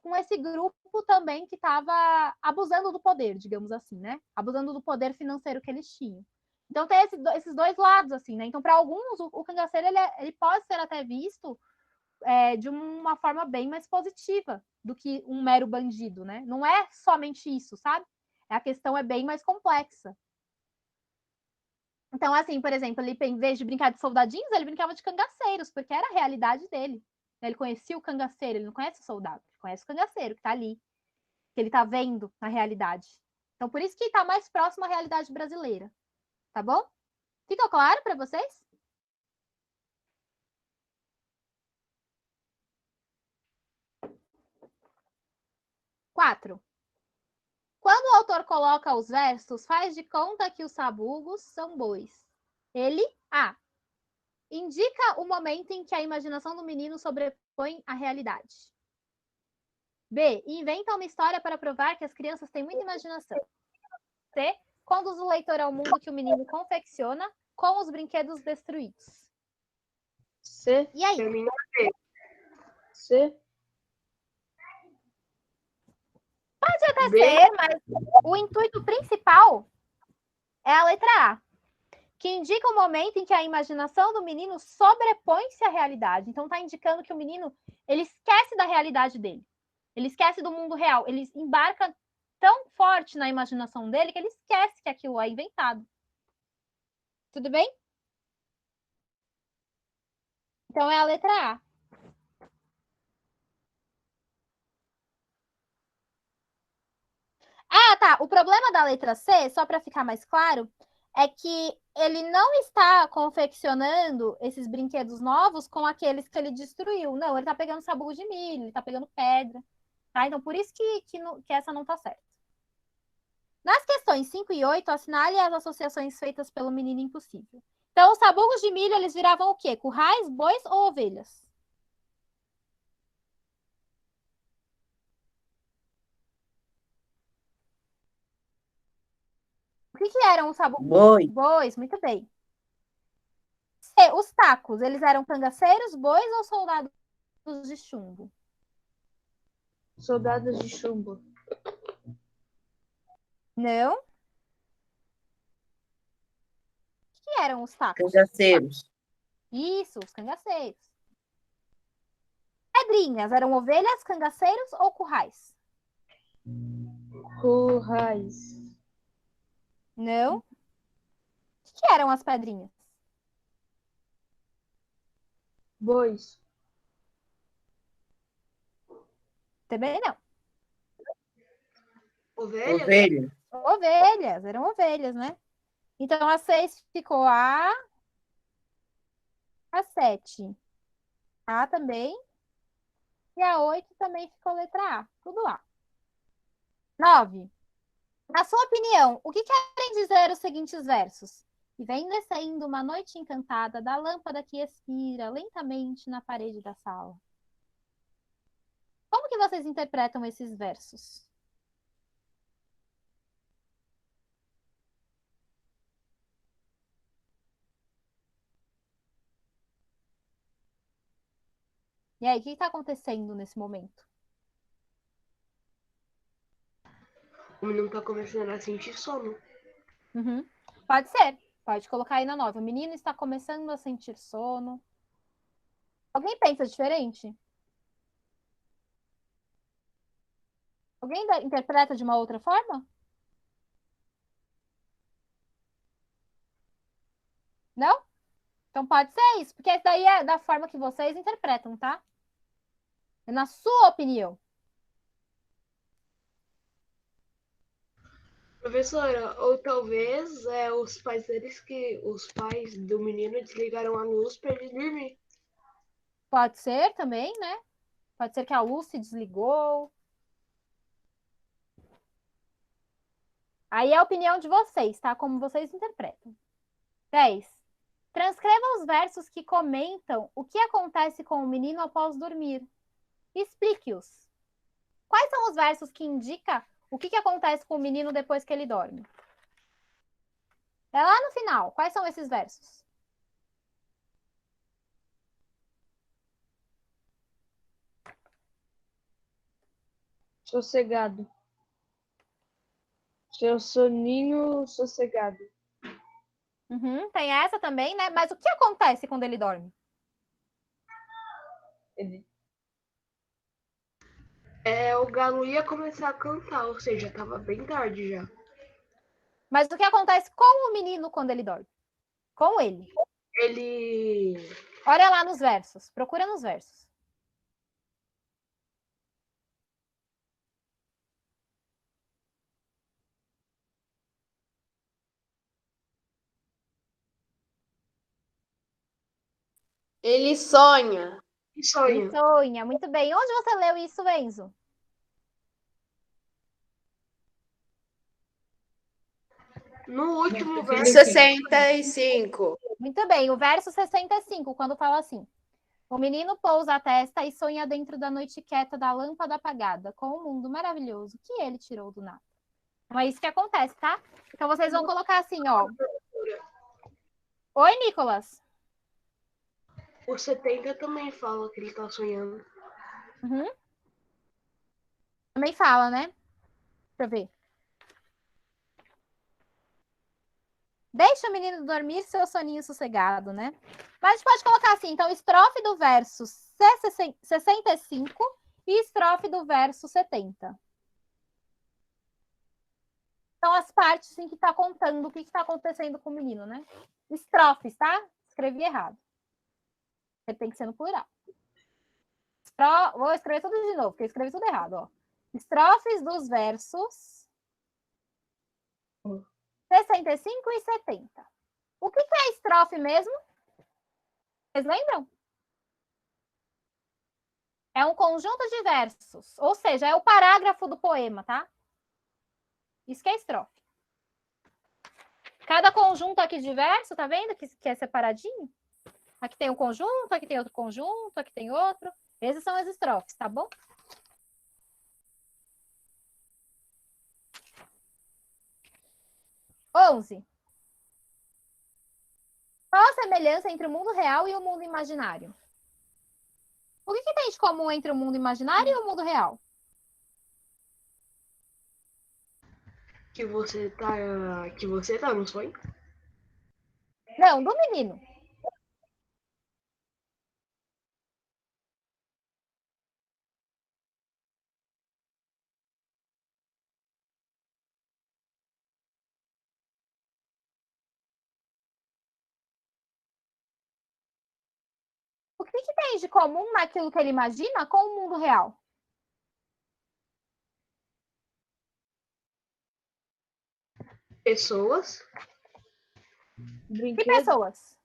com esse grupo também que estava abusando do poder, digamos assim, né? Abusando do poder financeiro que eles tinham. Então tem esses dois lados, assim, né? Então, para alguns, o cangaceiro ele pode ser até visto de uma forma bem mais positiva do que um mero bandido, né? Não é somente isso, sabe? A questão é bem mais complexa. Então, assim, por exemplo, ele, em vez de brincar de soldadinhos, ele brincava de cangaceiros, porque era a realidade dele. Ele conhecia o cangaceiro, ele não conhece o soldado, ele conhece o cangaceiro que está ali. que ele está vendo na realidade. Então, por isso que está mais próximo à realidade brasileira. Tá bom? Ficou claro para vocês? Quatro. Quando o autor coloca os versos, faz de conta que os sabugos são bois. Ele, A, indica o momento em que a imaginação do menino sobrepõe a realidade. B, inventa uma história para provar que as crianças têm muita imaginação. C, conduz o leitor ao mundo que o menino confecciona com os brinquedos destruídos. C. E aí? Termina B. C. Pode até B. ser, mas o intuito principal é a letra A, que indica o momento em que a imaginação do menino sobrepõe-se à realidade. Então, está indicando que o menino ele esquece da realidade dele. Ele esquece do mundo real. Ele embarca tão forte na imaginação dele que ele esquece que aquilo é inventado. Tudo bem? Então, é a letra A. Ah, tá. O problema da letra C, só para ficar mais claro, é que ele não está confeccionando esses brinquedos novos com aqueles que ele destruiu. Não, ele está pegando sabugo de milho, ele está pegando pedra. Tá? Então, por isso que essa não está certa. Nas questões 5 e 8, assinale as associações feitas pelo menino impossível. Então, os sabugos de milho, eles viravam o quê? Currais, bois ou ovelhas? O que eram os sabugos? Boi. Bois, muito bem. Os tacos, eles eram cangaceiros, bois ou soldados de chumbo? Soldados de chumbo. Não. O que eram os tacos? Cangaceiros. Isso, os cangaceiros. Pedrinhas, eram ovelhas, cangaceiros ou currais? Currais. Não. O que eram as pedrinhas? Bois. Também não. Ovelhas? Ovelha. Ovelhas, eram ovelhas, né? Então, a 6 ficou A 7. A também. E a 8 também ficou letra A. Tudo A. 9. Na sua opinião, o que querem dizer os seguintes versos? E vem descendo uma noite encantada da lâmpada que expira lentamente na parede da sala. Como que vocês interpretam esses versos? E aí, o que está acontecendo nesse momento? O menino tá começando a sentir sono. Uhum. Pode ser. Pode colocar aí na 9. O menino está começando a sentir sono. Alguém pensa diferente? Alguém interpreta de uma outra forma? Não? Então pode ser isso, porque esse daí é da forma que vocês interpretam, tá? É na sua opinião. Professora, ou talvez os pais do menino desligaram a luz para ele dormir. Pode ser também, né? Pode ser que a luz se desligou. Aí é a opinião de vocês, tá? Como vocês interpretam. 10. Transcreva os versos que comentam o que acontece com o menino após dormir. Explique-os. Quais são os versos que indicam o que acontece com o menino depois que ele dorme? É lá no final. Quais são esses versos? Sossegado. Seu soninho sossegado. Uhum, tem essa também, né? Mas o que acontece quando ele dorme? O galo ia começar a cantar, ou seja, tava bem tarde já. Mas o que acontece com o menino quando ele dorme? Com ele. Ele Olha lá nos versos. Procura nos versos. Ele sonha. E Ele sonha. sonha. Muito bem. Onde você leu isso, Enzo? No último verso. 65. Muito bem. O verso 65, quando fala assim: o menino pousa a testa e sonha dentro da noite quieta da lâmpada apagada, com um mundo maravilhoso que ele tirou do nada. Não é isso que acontece, tá? Então vocês vão colocar assim, ó. Oi, Nicolas. O 70 também fala que ele tá sonhando. Uhum. Também fala, né? Deixa eu ver. Deixa o menino dormir seu soninho sossegado, né? Mas a gente pode colocar assim, então, estrofe do verso 65 e estrofe do verso 70. São as partes em que está contando o que está acontecendo com o menino, né? Estrofes, tá? Escrevi errado. Tem que ser no plural. Vou escrever tudo de novo, porque eu escrevi tudo errado, ó. Estrofes dos versos 65 e 70. O que é estrofe mesmo? Vocês lembram? É um conjunto de versos, ou seja, é o parágrafo do poema, tá? Isso que é estrofe. Cada conjunto aqui de verso, tá vendo que é separadinho? Aqui tem um conjunto, aqui tem outro conjunto, aqui tem outro. Esses são as estrofes, tá bom? Onze. Qual a semelhança entre o mundo real e o mundo imaginário? O que tem de comum entre o mundo imaginário e o mundo real? Que você tá no sonho? Não, do menino. O que tem de comum naquilo que ele imagina com o mundo real? Pessoas. Que pessoas?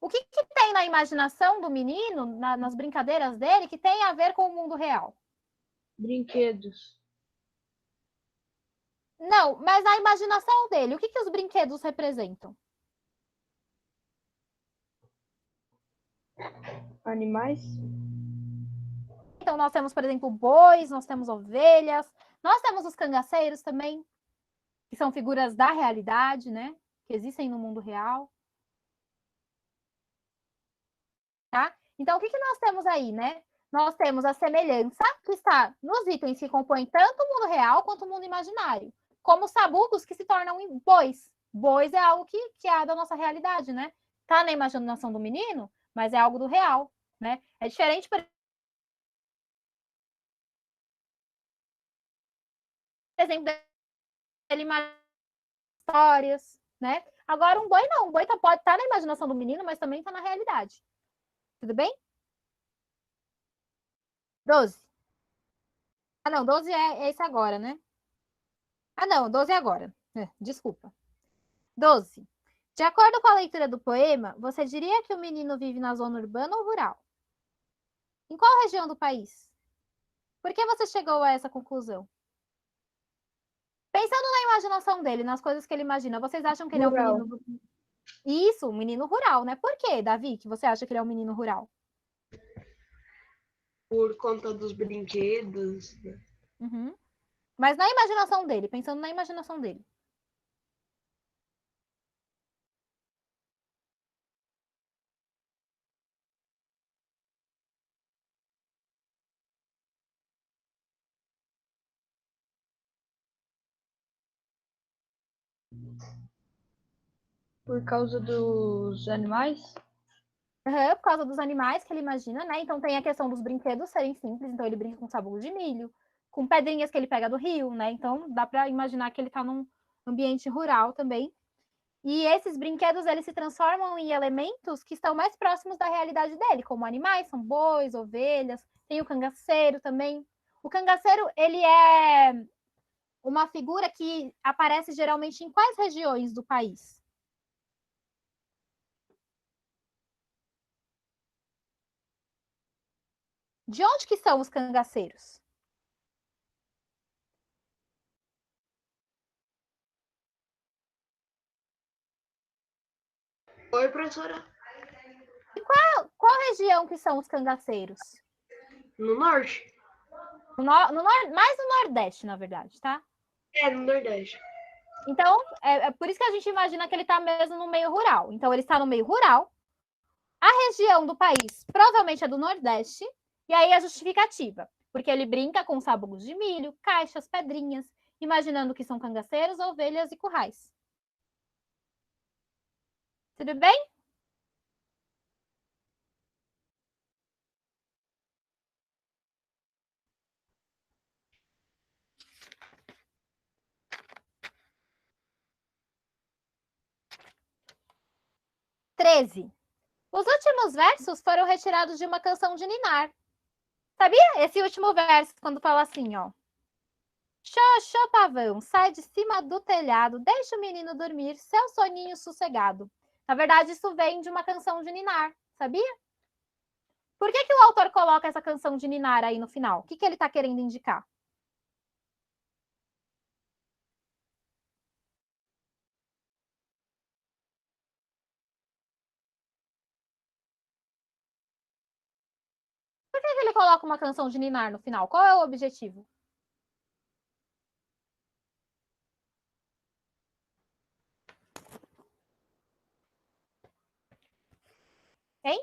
O que tem na imaginação do menino, nas brincadeiras dele, que tem a ver com o mundo real? Brinquedos. Não, mas na imaginação dele, o que os brinquedos representam? Animais. Então, nós temos, por exemplo, bois, nós temos ovelhas, nós temos os cangaceiros também, que são figuras da realidade, né? Que existem no mundo real. Tá? Então, o que nós temos aí, né? Nós temos a semelhança que está nos itens que compõem tanto o mundo real quanto o mundo imaginário. Como os sabucos que se tornam bois. Bois é algo que é da nossa realidade, né? Tá na imaginação do menino, mas é algo do real, né? É diferente, por exemplo, dele imaginar histórias, né? Agora, um boi não. Um boi pode estar na imaginação do menino, mas também está na realidade. Tudo bem? 12. Ah, não, 12 é esse agora, né? Ah, não, 12 é agora. Desculpa. 12. De acordo com a leitura do poema, você diria que o menino vive na zona urbana ou rural? Em qual região do país? Por que você chegou a essa conclusão? Pensando na imaginação dele, nas coisas que ele imagina, vocês acham que ele é um menino... Isso, um menino rural, né? Por que, Davi, que você acha que ele é um menino rural? Por conta dos brinquedos. Né? Uhum. Mas na imaginação dele, pensando na imaginação dele. Por causa dos animais? Por causa dos animais que ele imagina, né? Então tem a questão dos brinquedos serem simples, então ele brinca com sabugo de milho, com pedrinhas que ele pega do rio, né? Então dá para imaginar que ele está num ambiente rural também. E esses brinquedos, eles se transformam em elementos que estão mais próximos da realidade dele, como animais, são bois, ovelhas, tem o cangaceiro também. O cangaceiro, ele é uma figura que aparece geralmente em quais regiões do país? De onde que são os cangaceiros? Oi, professora. Qual região que são os cangaceiros? No norte? Mais no Nordeste, na verdade, tá? No Nordeste. Então, é por isso que a gente imagina que ele está mesmo no meio rural. Então, ele está no meio rural. A região do país provavelmente é do Nordeste. E aí a justificativa. Porque ele brinca com sabugos de milho, caixas, pedrinhas, imaginando que são cangaceiros, ovelhas e currais. Tudo bem? Treze. Os últimos versos foram retirados de uma canção de Ninar. Sabia? Esse último verso, quando fala assim, ó. Xô, pavão, sai de cima do telhado, deixa o menino dormir, seu soninho sossegado. Na verdade, isso vem de uma canção de Ninar, sabia? Por que o autor coloca essa canção de Ninar aí no final? O que ele está querendo indicar? Por que ele coloca uma canção de Ninar no final? Qual é o objetivo? Hein?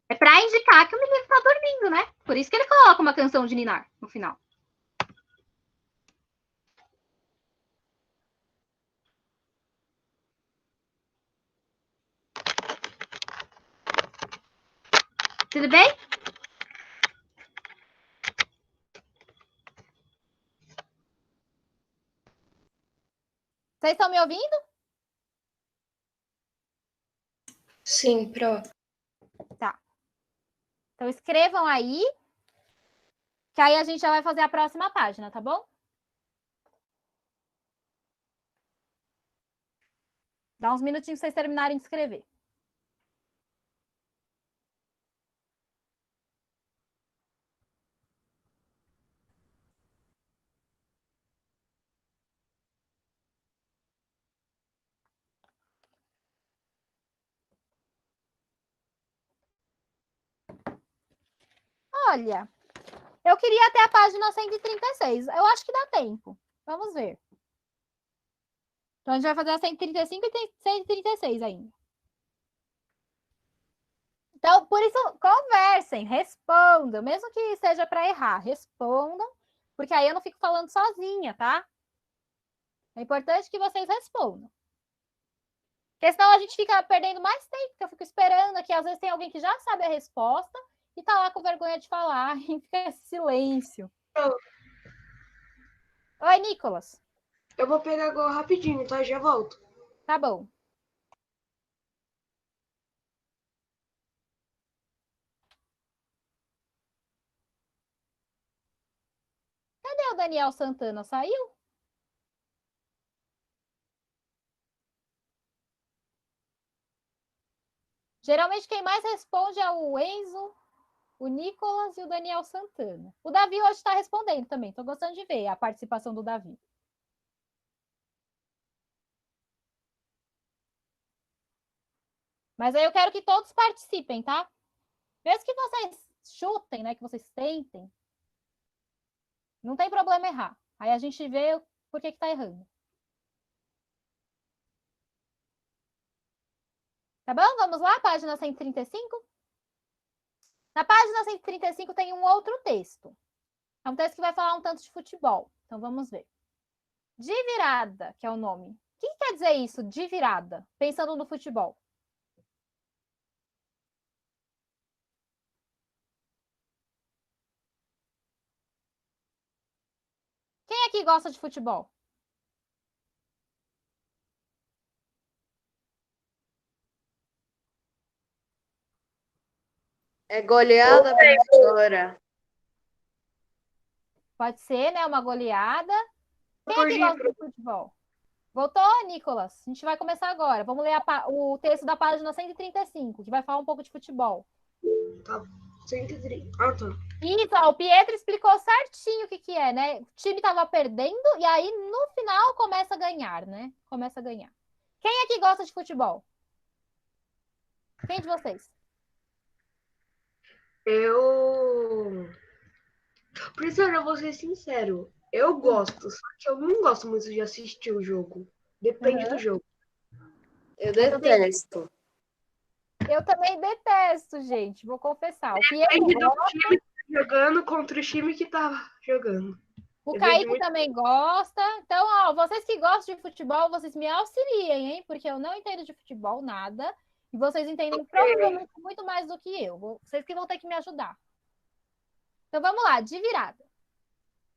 É para indicar que o menino está dormindo, né? Por isso que ele coloca uma canção de Ninar no final. Tudo bem? Vocês estão me ouvindo? Sim, pro. Tá. Então escrevam aí, que aí a gente já vai fazer a próxima página, tá bom? Dá uns minutinhos pra vocês terminarem de escrever. Olha, eu queria até a página 136. Eu acho que dá tempo. Vamos ver. Então, a gente vai fazer a 135 e 136 ainda. Então, por isso, conversem, respondam, mesmo que seja para errar, respondam, porque aí eu não fico falando sozinha, tá? É importante que vocês respondam. Porque senão a gente fica perdendo mais tempo, porque eu fico esperando aqui, às vezes tem alguém que já sabe a resposta e tá lá com vergonha de falar, e fica esse silêncio. Oi, Nicolas. Eu vou pegar agora rapidinho, tá? Já volto. Tá bom. Cadê o Daniel Santana? Saiu? Geralmente quem mais responde é o Enzo, o Nicolas e o Daniel Santana. O Davi hoje está respondendo também. Estou gostando de ver a participação do Davi. Mas aí eu quero que todos participem, tá? Mesmo que vocês chutem, né? Que vocês tentem. Não tem problema errar. Aí a gente vê por que está errando. Tá bom? Vamos lá, página 135? Na página 135 tem um outro texto. É um texto que vai falar um tanto de futebol. Então vamos ver. De virada, que é o nome. O que quer dizer isso, de virada? Pensando no futebol. Quem aqui gosta de futebol? É goleada, professora. Pode ser, né? Uma goleada. Quem aqui gosta de futebol? Voltou, Nicolas? A gente vai começar agora. Vamos ler o texto da página 135, que vai falar um pouco de futebol. Tá. 130. Ah, tá. Isso, ó, o Pietro explicou certinho o que é, né? O time estava perdendo e aí no final começa a ganhar, né? Começa a ganhar. Quem aqui gosta de futebol? Quem de vocês? Professor, eu vou ser sincero. Eu gosto, só que eu não gosto muito de assistir o jogo. Depende do jogo. Eu detesto. Eu também detesto, gente. Vou confessar. O Pietro Depende do gosta, time que tá jogando contra o time que tá jogando. o Eu Kaique vejo muito- também gosta. Então, ó, vocês que gostam de futebol, vocês me auxiliem, hein? Porque eu não entendo de futebol nada. E vocês entendem provavelmente muito mais do que eu. Vocês que vão ter que me ajudar. Então, vamos lá, de virada.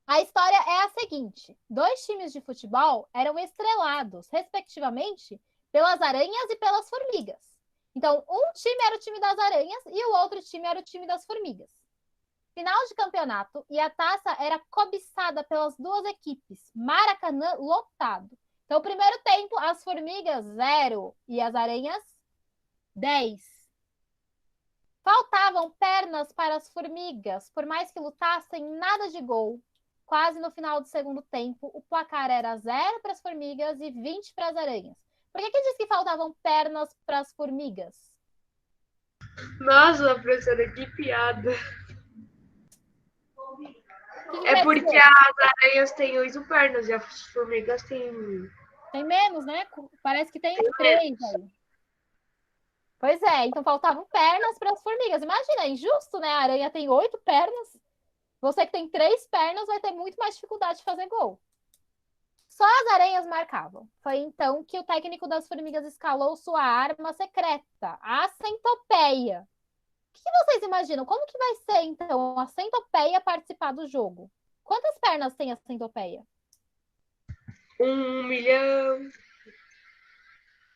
A história é a seguinte: 2 times de futebol eram estrelados, respectivamente, pelas aranhas e pelas formigas. Então, um time era o time das aranhas e o outro time era o time das formigas. Final de campeonato e a taça era cobiçada pelas 2 equipes. Maracanã lotado. Então, primeiro tempo, as formigas 0 e as aranhas 10. Faltavam pernas para as formigas. Por mais que lutassem, nada de gol. Quase no final do segundo tempo, o placar era 0 para as formigas e 20 para as aranhas. Por que diz que faltavam pernas para as formigas? Nossa, professora, que piada. Que É quer porque dizer? as aranhas têm 8 pernas e as formigas têm. Tem menos, né? Parece que tem 3 aí. Pois é, então faltavam pernas para as formigas. Imagina, é injusto, né? A aranha tem 8 pernas. Você que tem 3 pernas vai ter muito mais dificuldade de fazer gol. Só as aranhas marcavam. Foi então que o técnico das formigas escalou sua arma secreta, a centopeia. O que vocês imaginam? Como que vai ser, então, a centopeia participar do jogo? Quantas pernas tem a centopeia? 1 milhão.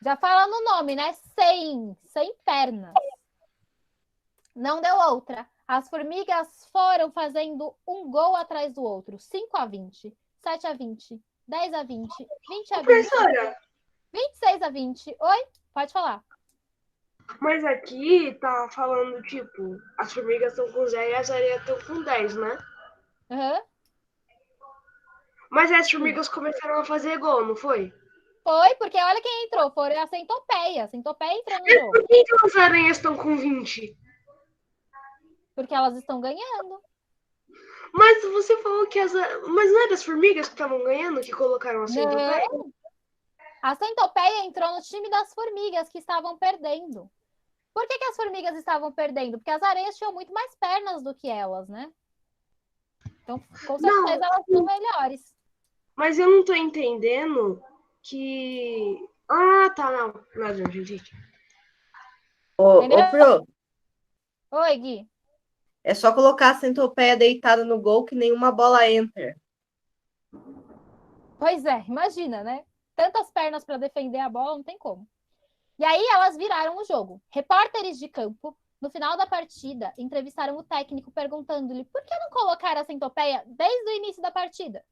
Já fala no nome, né? 100 pernas. Não deu outra. As formigas foram fazendo um gol atrás do outro. 5-20, 7-20, 10-20, 20-20, Professora, 26-20. Oi? Pode falar. mas aqui tá falando, tipo, as formigas estão com 0 e as aranhas estão com 10, né? Uhum. Mas as formigas começaram a fazer gol, não foi? Foi, porque olha quem entrou. Foi a centopeia. A centopeia entrou no Mas jogo. por que as aranhas estão com 20? Porque elas estão ganhando. Mas você falou que as. Mas não era as formigas que estavam ganhando que colocaram a centopeia? Não. A centopeia entrou no time das formigas que estavam perdendo. Por que as formigas estavam perdendo? Porque as aranhas tinham muito mais pernas do que elas, né? Então, com certeza, elas são melhores. Mas eu não tô entendendo que. Ah, tá, não. Nada, gente. Ô, Entendeu? Pro, Oi, Gui. é só colocar a centopeia deitada no gol que nenhuma bola entra. Pois é, imagina, né? Tantas pernas para defender a bola, não tem como. E aí elas viraram o jogo. Repórteres de campo, no final da partida, entrevistaram o técnico perguntando-lhe por que não colocar a centopeia desde o início da partida.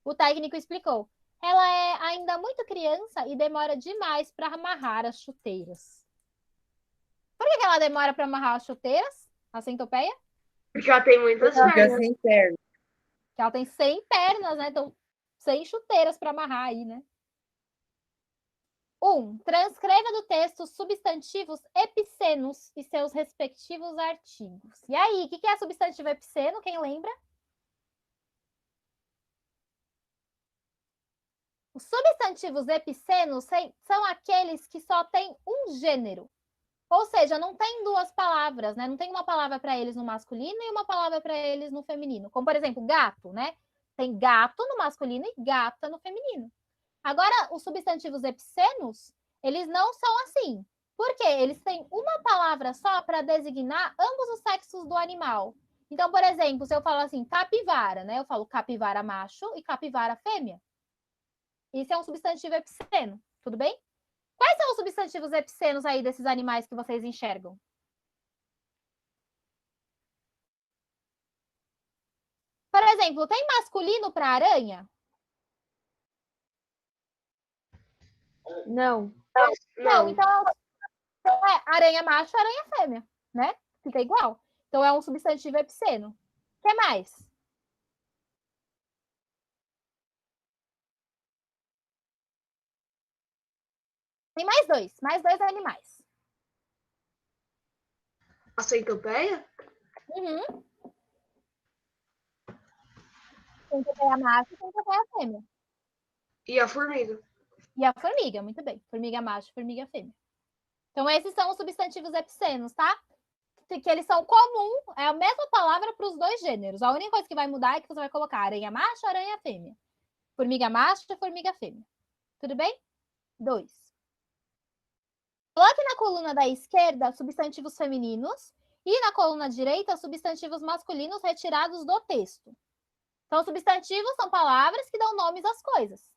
O técnico explicou: ela é ainda muito criança e demora demais para amarrar as chuteiras. Por que ela demora para amarrar as chuteiras, a centopeia? Porque ela tem muitas Fica pernas. sem perna. Porque ela tem 100 pernas, né? Então, 100 chuteiras para amarrar aí, né? 1. Transcreva do texto os substantivos epicenos e seus respectivos artigos. E aí, o que é substantivo epiceno? Quem lembra? Os substantivos epicenos são aqueles que só têm um gênero. Ou seja, não tem 2 palavras, né? Não tem uma palavra para eles no masculino e uma palavra para eles no feminino. Como, por exemplo, gato, né? Tem gato no masculino e gata no feminino. Agora, os substantivos epicenos, eles não são assim. Por quê? Eles têm uma palavra só para designar ambos os sexos do animal. Então, por exemplo, se eu falo assim, capivara, né? Eu falo capivara macho e capivara fêmea. Isso é um substantivo epiceno, tudo bem? Quais são os substantivos epicenos aí desses animais que vocês enxergam? Por exemplo, tem masculino para aranha? Não. Não. Então aranha macho, aranha fêmea, né? Fica igual. Então é um substantivo epiceno. O que mais? Tem mais dois animais. A centopeia? Uhum. Centopeia macho e centopeia fêmea. E a formiga? E a formiga, muito bem. Formiga macho, formiga fêmea. Então esses são os substantivos epicenos, tá? Que eles são comum, é a mesma palavra para os dois gêneros. A única coisa que vai mudar é que você vai colocar aranha macho, aranha fêmea. Formiga macho e formiga fêmea. Tudo bem? 2. Coloque na coluna da esquerda substantivos femininos e na coluna direita substantivos masculinos retirados do texto. Então, substantivos são palavras que dão nomes às coisas.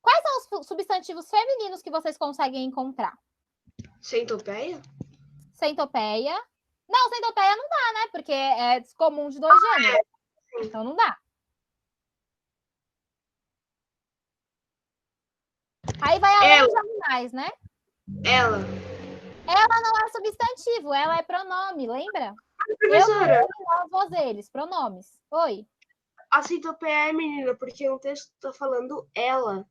Quais são os substantivos femininos que vocês conseguem encontrar? Centopeia? Centopeia. Não, centopeia não dá, né? Porque é comum de dois gêneros. Então não dá. Aí vai além dos animais, né? Ela. Ela não é substantivo, ela é pronome, lembra? Professora, Eu, nós, vós, eles, pronomes. Oi. a centopeia é menina, porque o texto tá falando ela.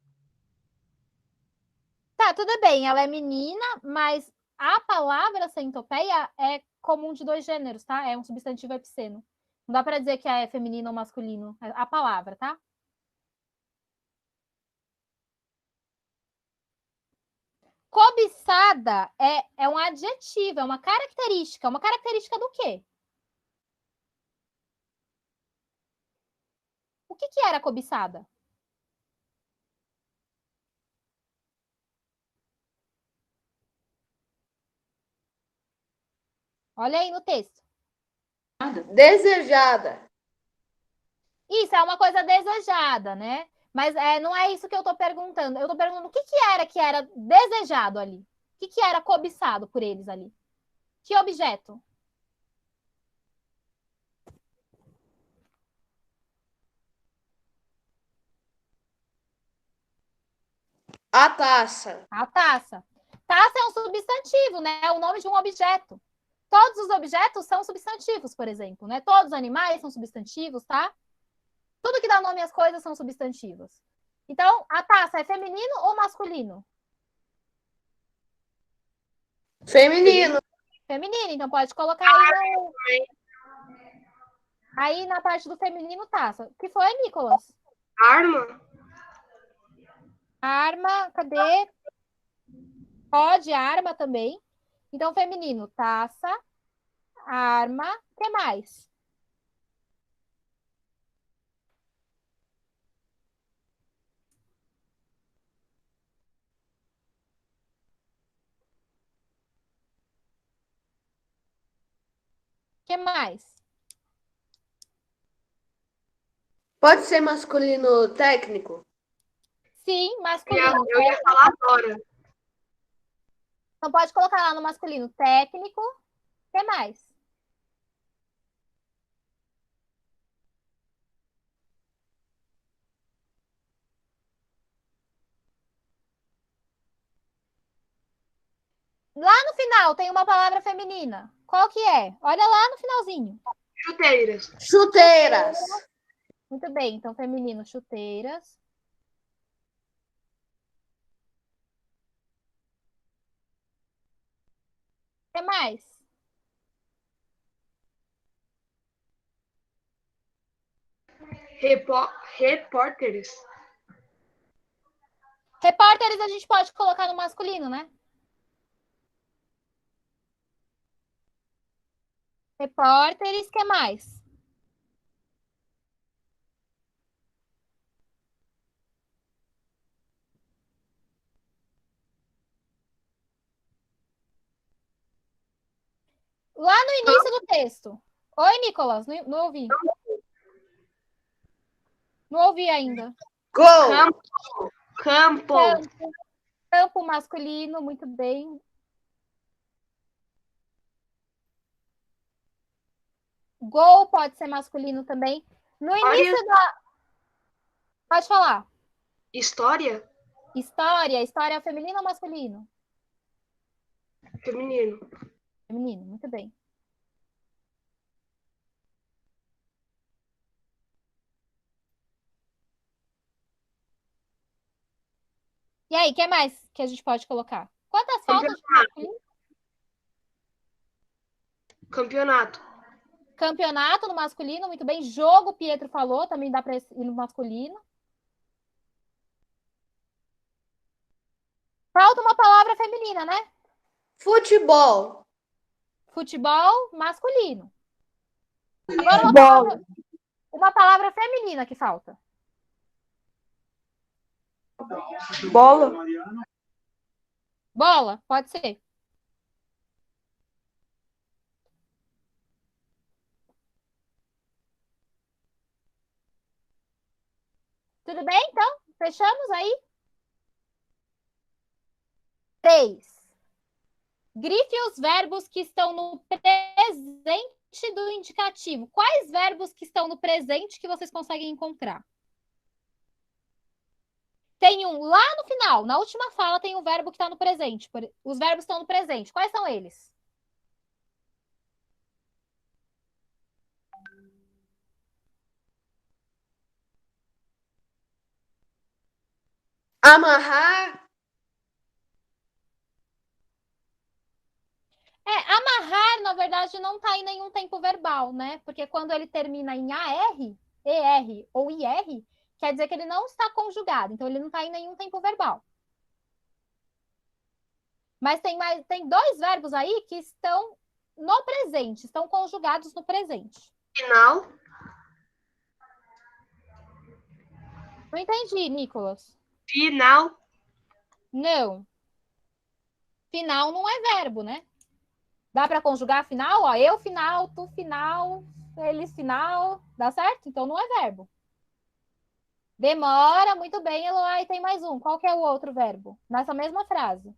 Tá, tudo bem, ela é menina, mas a palavra centopeia é comum de dois gêneros, tá? É um substantivo epiceno. Não dá para dizer que é feminino ou masculino, é a palavra, tá? Cobiçada é um adjetivo, é uma característica. Uma característica do quê? O que era cobiçada? Olha aí no texto. Desejada. Isso é uma coisa desejada, né? Mas não é isso que eu estou perguntando. Eu estou perguntando o que era desejado ali. O que era cobiçado por eles ali? Que objeto? A taça. A taça. Taça é um substantivo, né? É o nome de um objeto. Todos os objetos são substantivos, por exemplo, né? Todos os animais são substantivos, tá? Tudo que dá nome às coisas são substantivos. Então, a taça é feminino ou masculino? Feminino. Feminino, então pode colocar aí na parte do feminino taça. O que foi, Nicolas? Arma? Arma, cadê? Pode, arma também. Então, feminino, taça, arma, o que mais? O que mais? Pode ser masculino técnico? Sim, masculino. Eu ia falar agora. Então, pode colocar lá no masculino técnico. O que mais? Lá no final tem uma palavra feminina. Qual que é? Olha lá no finalzinho. Chuteiras. Chuteiras. Muito bem, então feminino, chuteiras. O que mais? Repórteres. Repórteres a gente pode colocar no masculino, né? Repórteres, o que mais? Lá no início do texto. Oi, Nicolas, não ouvi. Não ouvi ainda. Gol. Campo. Campo masculino, muito bem. Gol pode ser masculino também. No início da... Pode falar. História? História. História é feminino ou masculino? Feminino. Feminino, muito bem. E aí, o que mais que a gente pode colocar? Quantas faltam de masculino? Campeonato. Campeonato no masculino, muito bem. Jogo, Pietro falou, também dá para ir no masculino. Falta uma palavra feminina, né? Futebol. Futebol, masculino. Agora uma palavra feminina que falta. Bola. Bola, pode ser. Tudo bem, então? Fechamos aí? 3. Grife os verbos que estão no presente do indicativo. Quais verbos que estão no presente que vocês conseguem encontrar? Tem um lá no final, na última fala tem um verbo que está no presente. Os verbos estão no presente. Quais são eles? Amarrar. Amarrar, na verdade, não está em nenhum tempo verbal, né? Porque quando ele termina em AR, ER ou IR, quer dizer que ele não está conjugado. Então, ele não está em nenhum tempo verbal. Mas tem 2 verbos aí que estão no presente, estão conjugados no presente. Final. Não entendi, Nicolas. Final. Não. Final não é verbo, né? Dá para conjugar final? Ó, eu final, tu final, eles final. Dá certo? Então não é verbo. Demora, muito bem, Eloá. E tem mais um. Qual que é o outro verbo? Nessa mesma frase.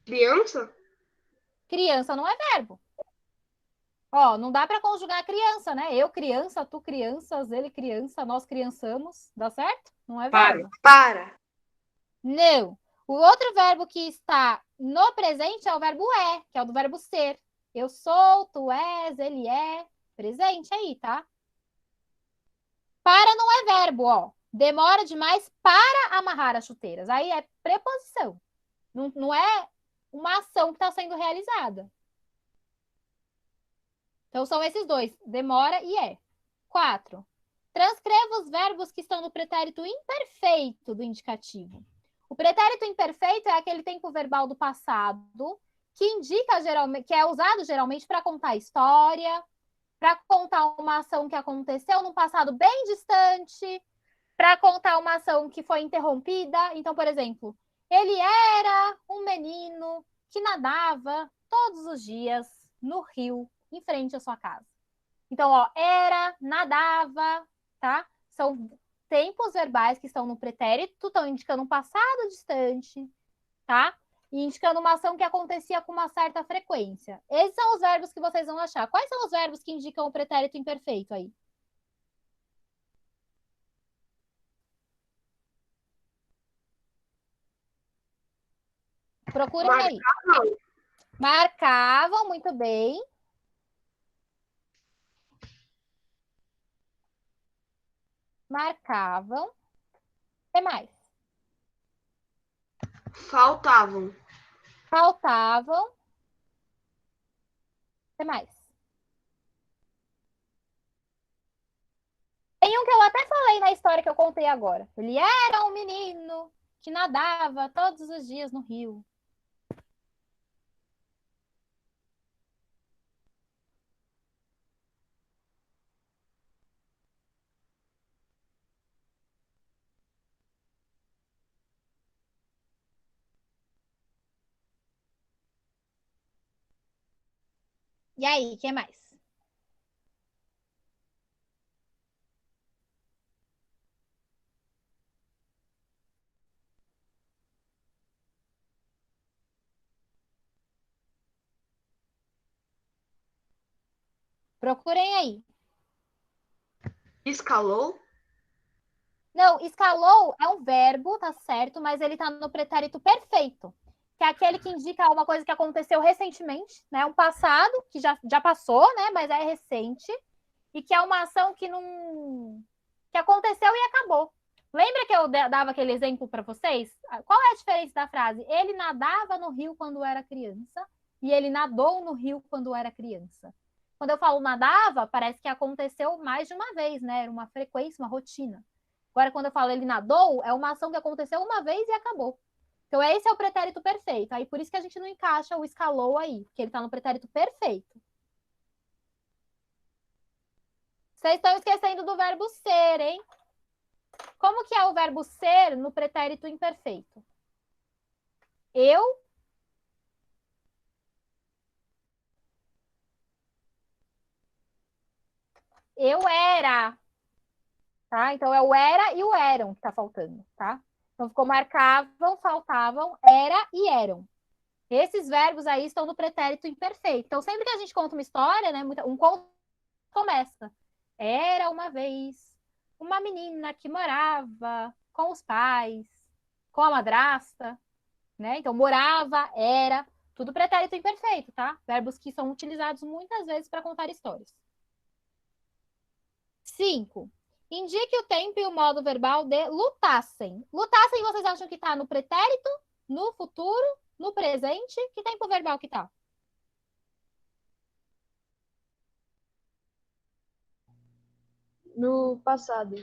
Criança. Criança não é verbo. Ó, não dá para conjugar criança, né? Eu criança, tu crianças, ele criança, nós criançamos. Dá certo? Não é verbo. Para. Não. O outro verbo que está no presente é o verbo é, que é o do verbo ser. Eu sou, tu és, ele é. Presente aí, tá? Para não é verbo, ó. Demora demais para amarrar as chuteiras. Aí é preposição. Não é uma ação que está sendo realizada. Então, são esses dois. Demora e é. 4. Transcreva os verbos que estão no pretérito imperfeito do indicativo. O pretérito imperfeito é aquele tempo verbal do passado que indica geralmente, que é usado geralmente para contar história, para contar uma ação que aconteceu num passado bem distante, para contar uma ação que foi interrompida. Então, por exemplo, ele era um menino que nadava todos os dias no rio em frente à sua casa. Então, ó, era, nadava, tá? São tempos verbais que estão no pretérito, estão indicando um passado distante, tá? E indicando uma ação que acontecia com uma certa frequência. Esses são os verbos que vocês vão achar. Quais são os verbos que indicam o pretérito imperfeito aí? Procurem aí. Marcavam, muito bem. Marcavam. O que mais? Faltavam. Faltavam. O que mais? Tem um que eu até falei na história que eu contei agora. Ele era um menino que nadava todos os dias no rio. E aí, o que mais? Procurem aí. Escalou? Não, escalou é um verbo, tá certo, mas ele tá no pretérito perfeito, que é aquele que indica uma coisa que aconteceu recentemente, né? Um passado que já passou, né? Mas é recente, e que é uma ação que não. Que aconteceu e acabou. Lembra que eu dava aquele exemplo para vocês? Qual é a diferença da frase? Ele nadava no rio quando era criança e ele nadou no rio quando era criança. Quando eu falo nadava, parece que aconteceu mais de uma vez, né? Era uma frequência, uma rotina. Agora, quando eu falo ele nadou, é uma ação que aconteceu uma vez e acabou. Então, esse é o pretérito perfeito. Aí, por isso que a gente não encaixa o escalou aí, porque ele está no pretérito perfeito. Vocês estão esquecendo do verbo ser, hein? Como que é o verbo ser no pretérito imperfeito? Eu era, tá? Então é o era e o eram que tá faltando, tá? Então ficou marcavam, faltavam, era e eram. Esses verbos aí estão no pretérito imperfeito. Então sempre que a gente conta uma história, né, um conto começa. Era uma vez uma menina que morava com os pais, com a madrasta, né? Então morava, era, tudo pretérito imperfeito, tá? Verbos que são utilizados muitas vezes para contar histórias. 5. Indique o tempo e o modo verbal de lutassem. Lutassem, vocês acham que está no pretérito, no futuro, no presente? Que tempo verbal que está? No passado.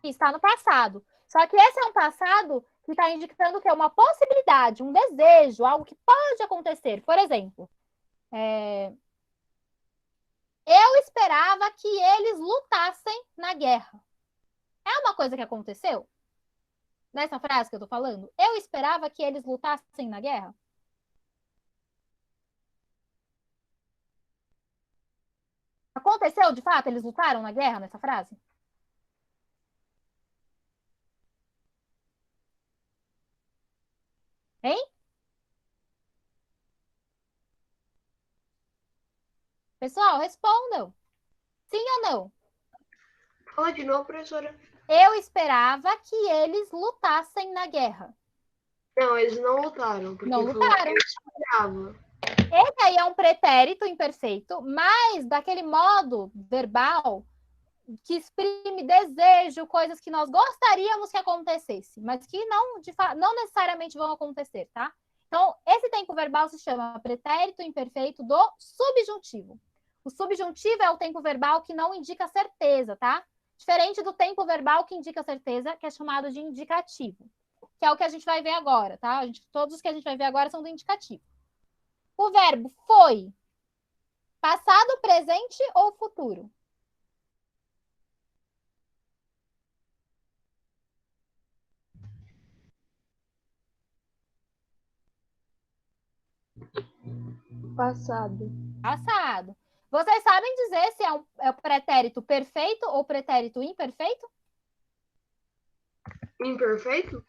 Está no passado. Só que esse é um passado que está indicando que é uma possibilidade, um desejo, algo que pode acontecer. Por exemplo, eu esperava que eles lutassem na guerra. É uma coisa que aconteceu? Nessa frase que eu tô falando? Eu esperava que eles lutassem na guerra? Aconteceu, de fato? Eles lutaram na guerra nessa frase? Hein? Pessoal, respondam. Sim ou não? Fala de novo, professora. Eu esperava que eles lutassem na guerra. Não, eles não lutaram. Porque Não lutaram. Eu esperava. Esse aí é um pretérito imperfeito, mas daquele modo verbal que exprime desejo, coisas que nós gostaríamos que acontecesse, mas que não necessariamente vão acontecer, tá? Então, esse tempo verbal se chama pretérito imperfeito do subjuntivo. O subjuntivo é o tempo verbal que não indica certeza, tá? Diferente do tempo verbal que indica certeza, que é chamado de indicativo, que é o que a gente vai ver agora, tá? Todos os que a gente vai ver agora são do indicativo. O verbo foi passado, presente ou futuro? Passado. Passado. Vocês sabem dizer se é o pretérito perfeito ou pretérito imperfeito? Imperfeito?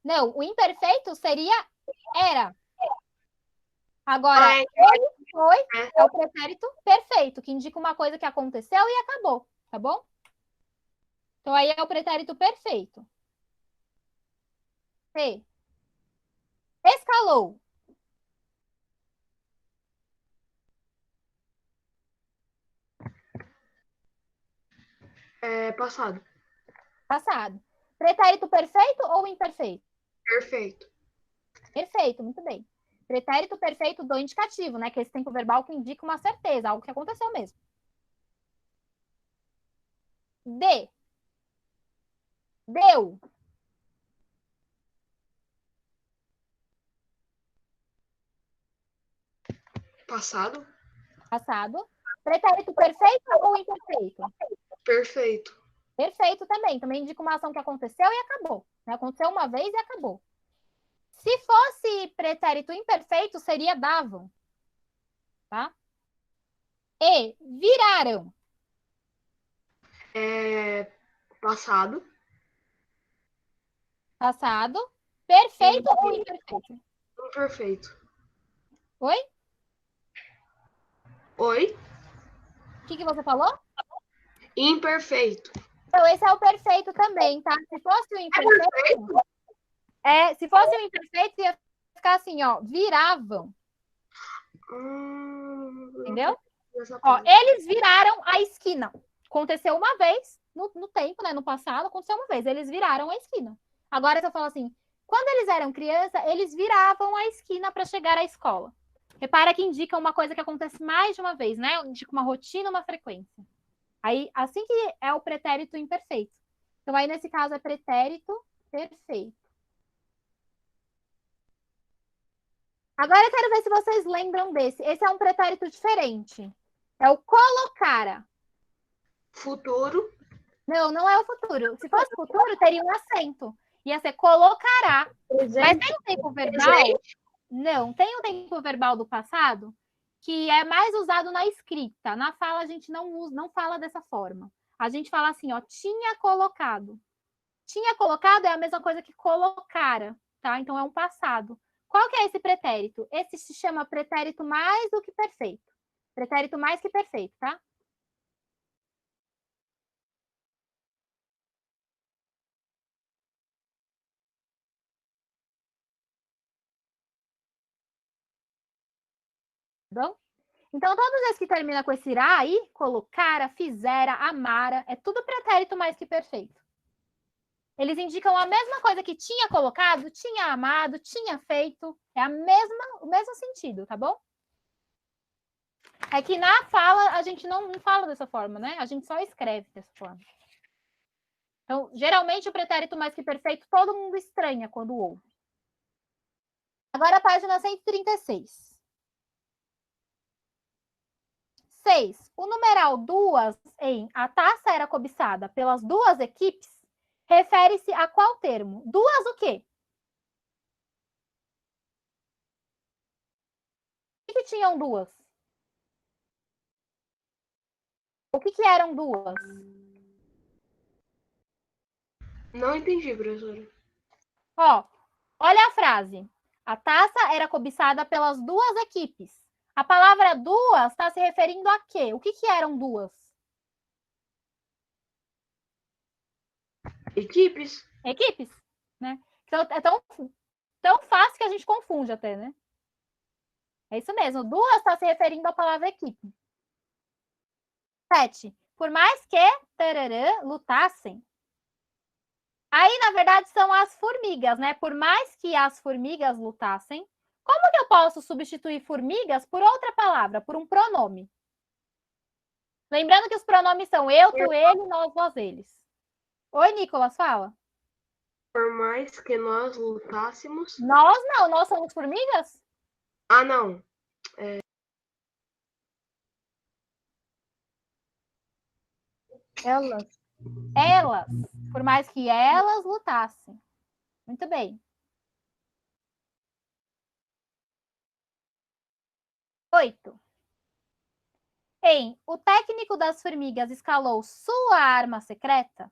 Não, o imperfeito seria era. Agora, ele foi é o pretérito perfeito, que indica uma coisa que aconteceu e acabou, tá bom? Então, aí é o pretérito perfeito. C. Escalou. Passado. Passado. Pretérito perfeito ou imperfeito? Perfeito. Perfeito, muito bem. Pretérito perfeito do indicativo, né? Que é esse tempo verbal que indica uma certeza, algo que aconteceu mesmo. D. Deu. Passado. Passado. Pretérito perfeito ou imperfeito? Perfeito. Perfeito também. Também indica uma ação que aconteceu e acabou. Né? Aconteceu uma vez e acabou. Se fosse pretérito imperfeito, seria davam. Tá? E viraram. Passado. Passado. Perfeito ou imperfeito? Imperfeito. Oi? Oi? O que você falou? Imperfeito. Então, esse é o perfeito também, tá? Se fosse o imperfeito, se fosse o imperfeito, ia ficar assim, ó, viravam. Entendeu? Ó, eles viraram a esquina. Aconteceu uma vez no tempo, né? No passado, aconteceu uma vez. Eles viraram a esquina. Agora, se eu falo assim, quando eles eram criança, eles viravam a esquina para chegar à escola. Repara que indica uma coisa que acontece mais de uma vez, né? Indica uma rotina, uma frequência. Aí, assim que é o pretérito imperfeito. Então, aí, nesse caso, é pretérito perfeito. Agora, eu quero ver se vocês lembram desse. Esse é um pretérito diferente. É o colocara. Futuro. Não, não é o futuro. Se fosse futuro, teria um acento. Ia ser colocará. Presente. Mas tem um tempo verbal? Não, tem um tempo verbal do passado que é mais usado na escrita. Na fala, a gente não usa, não fala dessa forma. A gente fala assim, ó, tinha colocado. Tinha colocado é a mesma coisa que colocara, tá? Então é um passado. Qual que é esse pretérito? Esse se chama pretérito mais do que perfeito. Pretérito mais que perfeito, tá? Bom? Então, todos esses que terminam com esse irá aí, colocara, fizera, amara, é tudo pretérito mais que perfeito. Eles indicam a mesma coisa que tinha colocado, tinha amado, tinha feito. É o mesmo sentido, tá bom? É que na fala a gente não fala dessa forma, né? A gente só escreve dessa forma. Então, geralmente o pretérito mais que perfeito todo mundo estranha quando ouve. Agora a página 136. 6. O numeral duas em a taça era cobiçada pelas duas equipes refere-se a qual termo? Duas o quê? O que tinham duas? O que eram duas? Não entendi, professora. Ó, olha a frase. A taça era cobiçada pelas duas equipes. A palavra duas está se referindo a quê? O que eram duas? Equipes. Equipes, né? Então, é tão fácil que a gente confunde até, né? É isso mesmo. Duas está se referindo à palavra equipe. 7. Por mais que tararã, lutassem. Aí, na verdade, são as formigas, né? Por mais que as formigas lutassem, como que eu posso substituir formigas por outra palavra, por um pronome? Lembrando que os pronomes são eu, tu, ele, nós, vós, eles. Oi, Nicolas, fala. Por mais que nós lutássemos. Nós não, nós somos formigas? Ah, não. Elas, por mais que elas lutassem. Muito bem. 8. O técnico das formigas escalou sua arma secreta?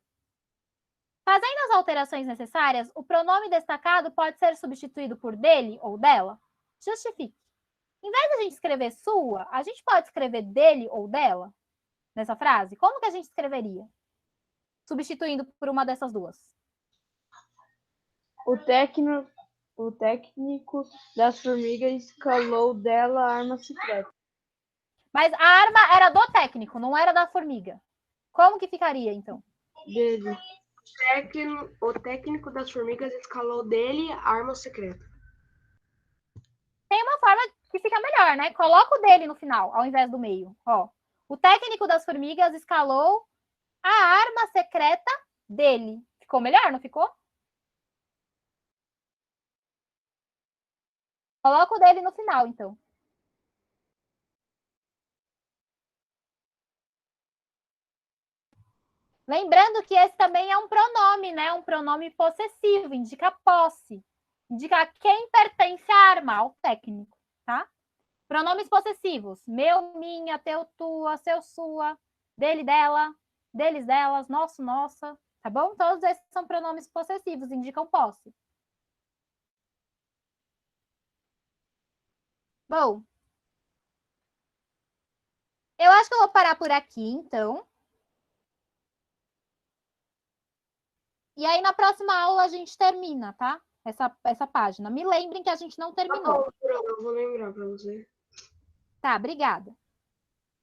Fazendo as alterações necessárias, o pronome destacado pode ser substituído por dele ou dela? Justifique. Em vez de a gente escrever sua, a gente pode escrever dele ou dela nessa frase? Como que a gente escreveria? Substituindo por uma dessas duas. O técnico das formigas escalou dela a arma secreta. Mas a arma era do técnico, não era da formiga. Como que ficaria, então? Dele. O técnico das formigas escalou dele a arma secreta. Tem uma forma que fica melhor, né? Coloca o dele no final, ao invés do meio. Ó, o técnico das formigas escalou a arma secreta dele. Ficou melhor, não ficou? Coloca o dele no final, então. Lembrando que esse também é um pronome, né? Um pronome possessivo, indica posse. Indica a quem pertence a arma, ao técnico, tá? Pronomes possessivos. Meu, minha, teu, tua, seu, sua, dele, dela, deles, delas, nosso, nossa, tá bom? Todos esses são pronomes possessivos, indicam posse. Bom, eu acho que eu vou parar por aqui, então. E aí, na próxima aula, a gente termina, tá? Essa página. Me lembrem que a gente não Tá terminou. bom, eu vou lembrar pra você. Tá, obrigada.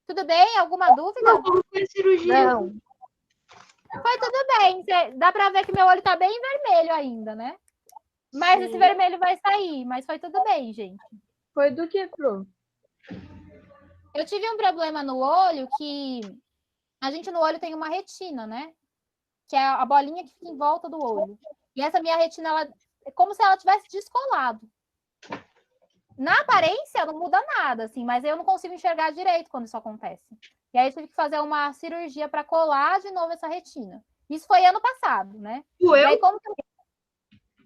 Tudo bem? Alguma dúvida? Não, como foi a cirurgia? Não. Foi tudo bem. Dá pra ver que meu olho tá bem vermelho ainda, né? Mas Sim. esse vermelho vai sair. Mas foi tudo bem, gente. Foi do que, Pro? Eu tive um problema no olho que... A gente no olho tem uma retina, né? Que é a bolinha que fica em volta do olho. E essa minha retina, ela é como se ela tivesse descolado. Na aparência, não muda nada, assim, mas eu não consigo enxergar direito quando isso acontece. E aí eu tive que fazer uma cirurgia para colar de novo essa retina. Isso foi ano passado, né? Doeu? E aí, como que eu...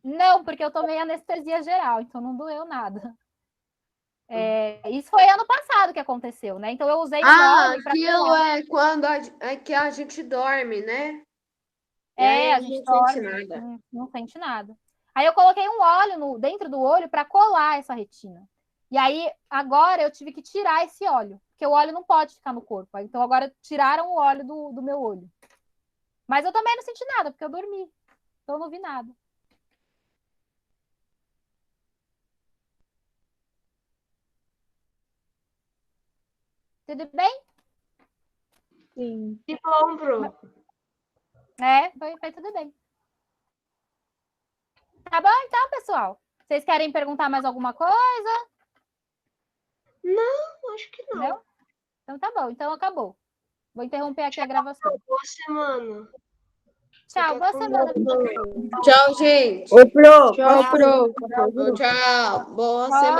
Não, porque eu tomei anestesia geral, então não doeu nada. Isso foi ano passado que aconteceu, né? Então eu usei um óleo para aquilo colar. é quando é que a gente dorme, né? E aí A gente não sente dorme, nada. não sente nada. Aí eu coloquei um óleo dentro do olho para colar essa retina. E aí, agora eu tive que tirar esse óleo, porque o óleo não pode ficar no corpo. Então, agora tiraram o óleo do meu olho. Mas eu também não senti nada, porque eu dormi. Então, eu não vi nada. Tudo bem? Sim. Que bom, Pro. Foi tudo bem. Tá bom, então, pessoal? Vocês querem perguntar mais alguma coisa? Acho que não. Não? Então, tá bom. Então, acabou. Vou interromper aqui a gravação. Boa semana. Tchau, Fica boa com semana. Deus. Tchau, gente. Ô, Pro, Tchau, Pro. Tchau. Boa Tchau. semana.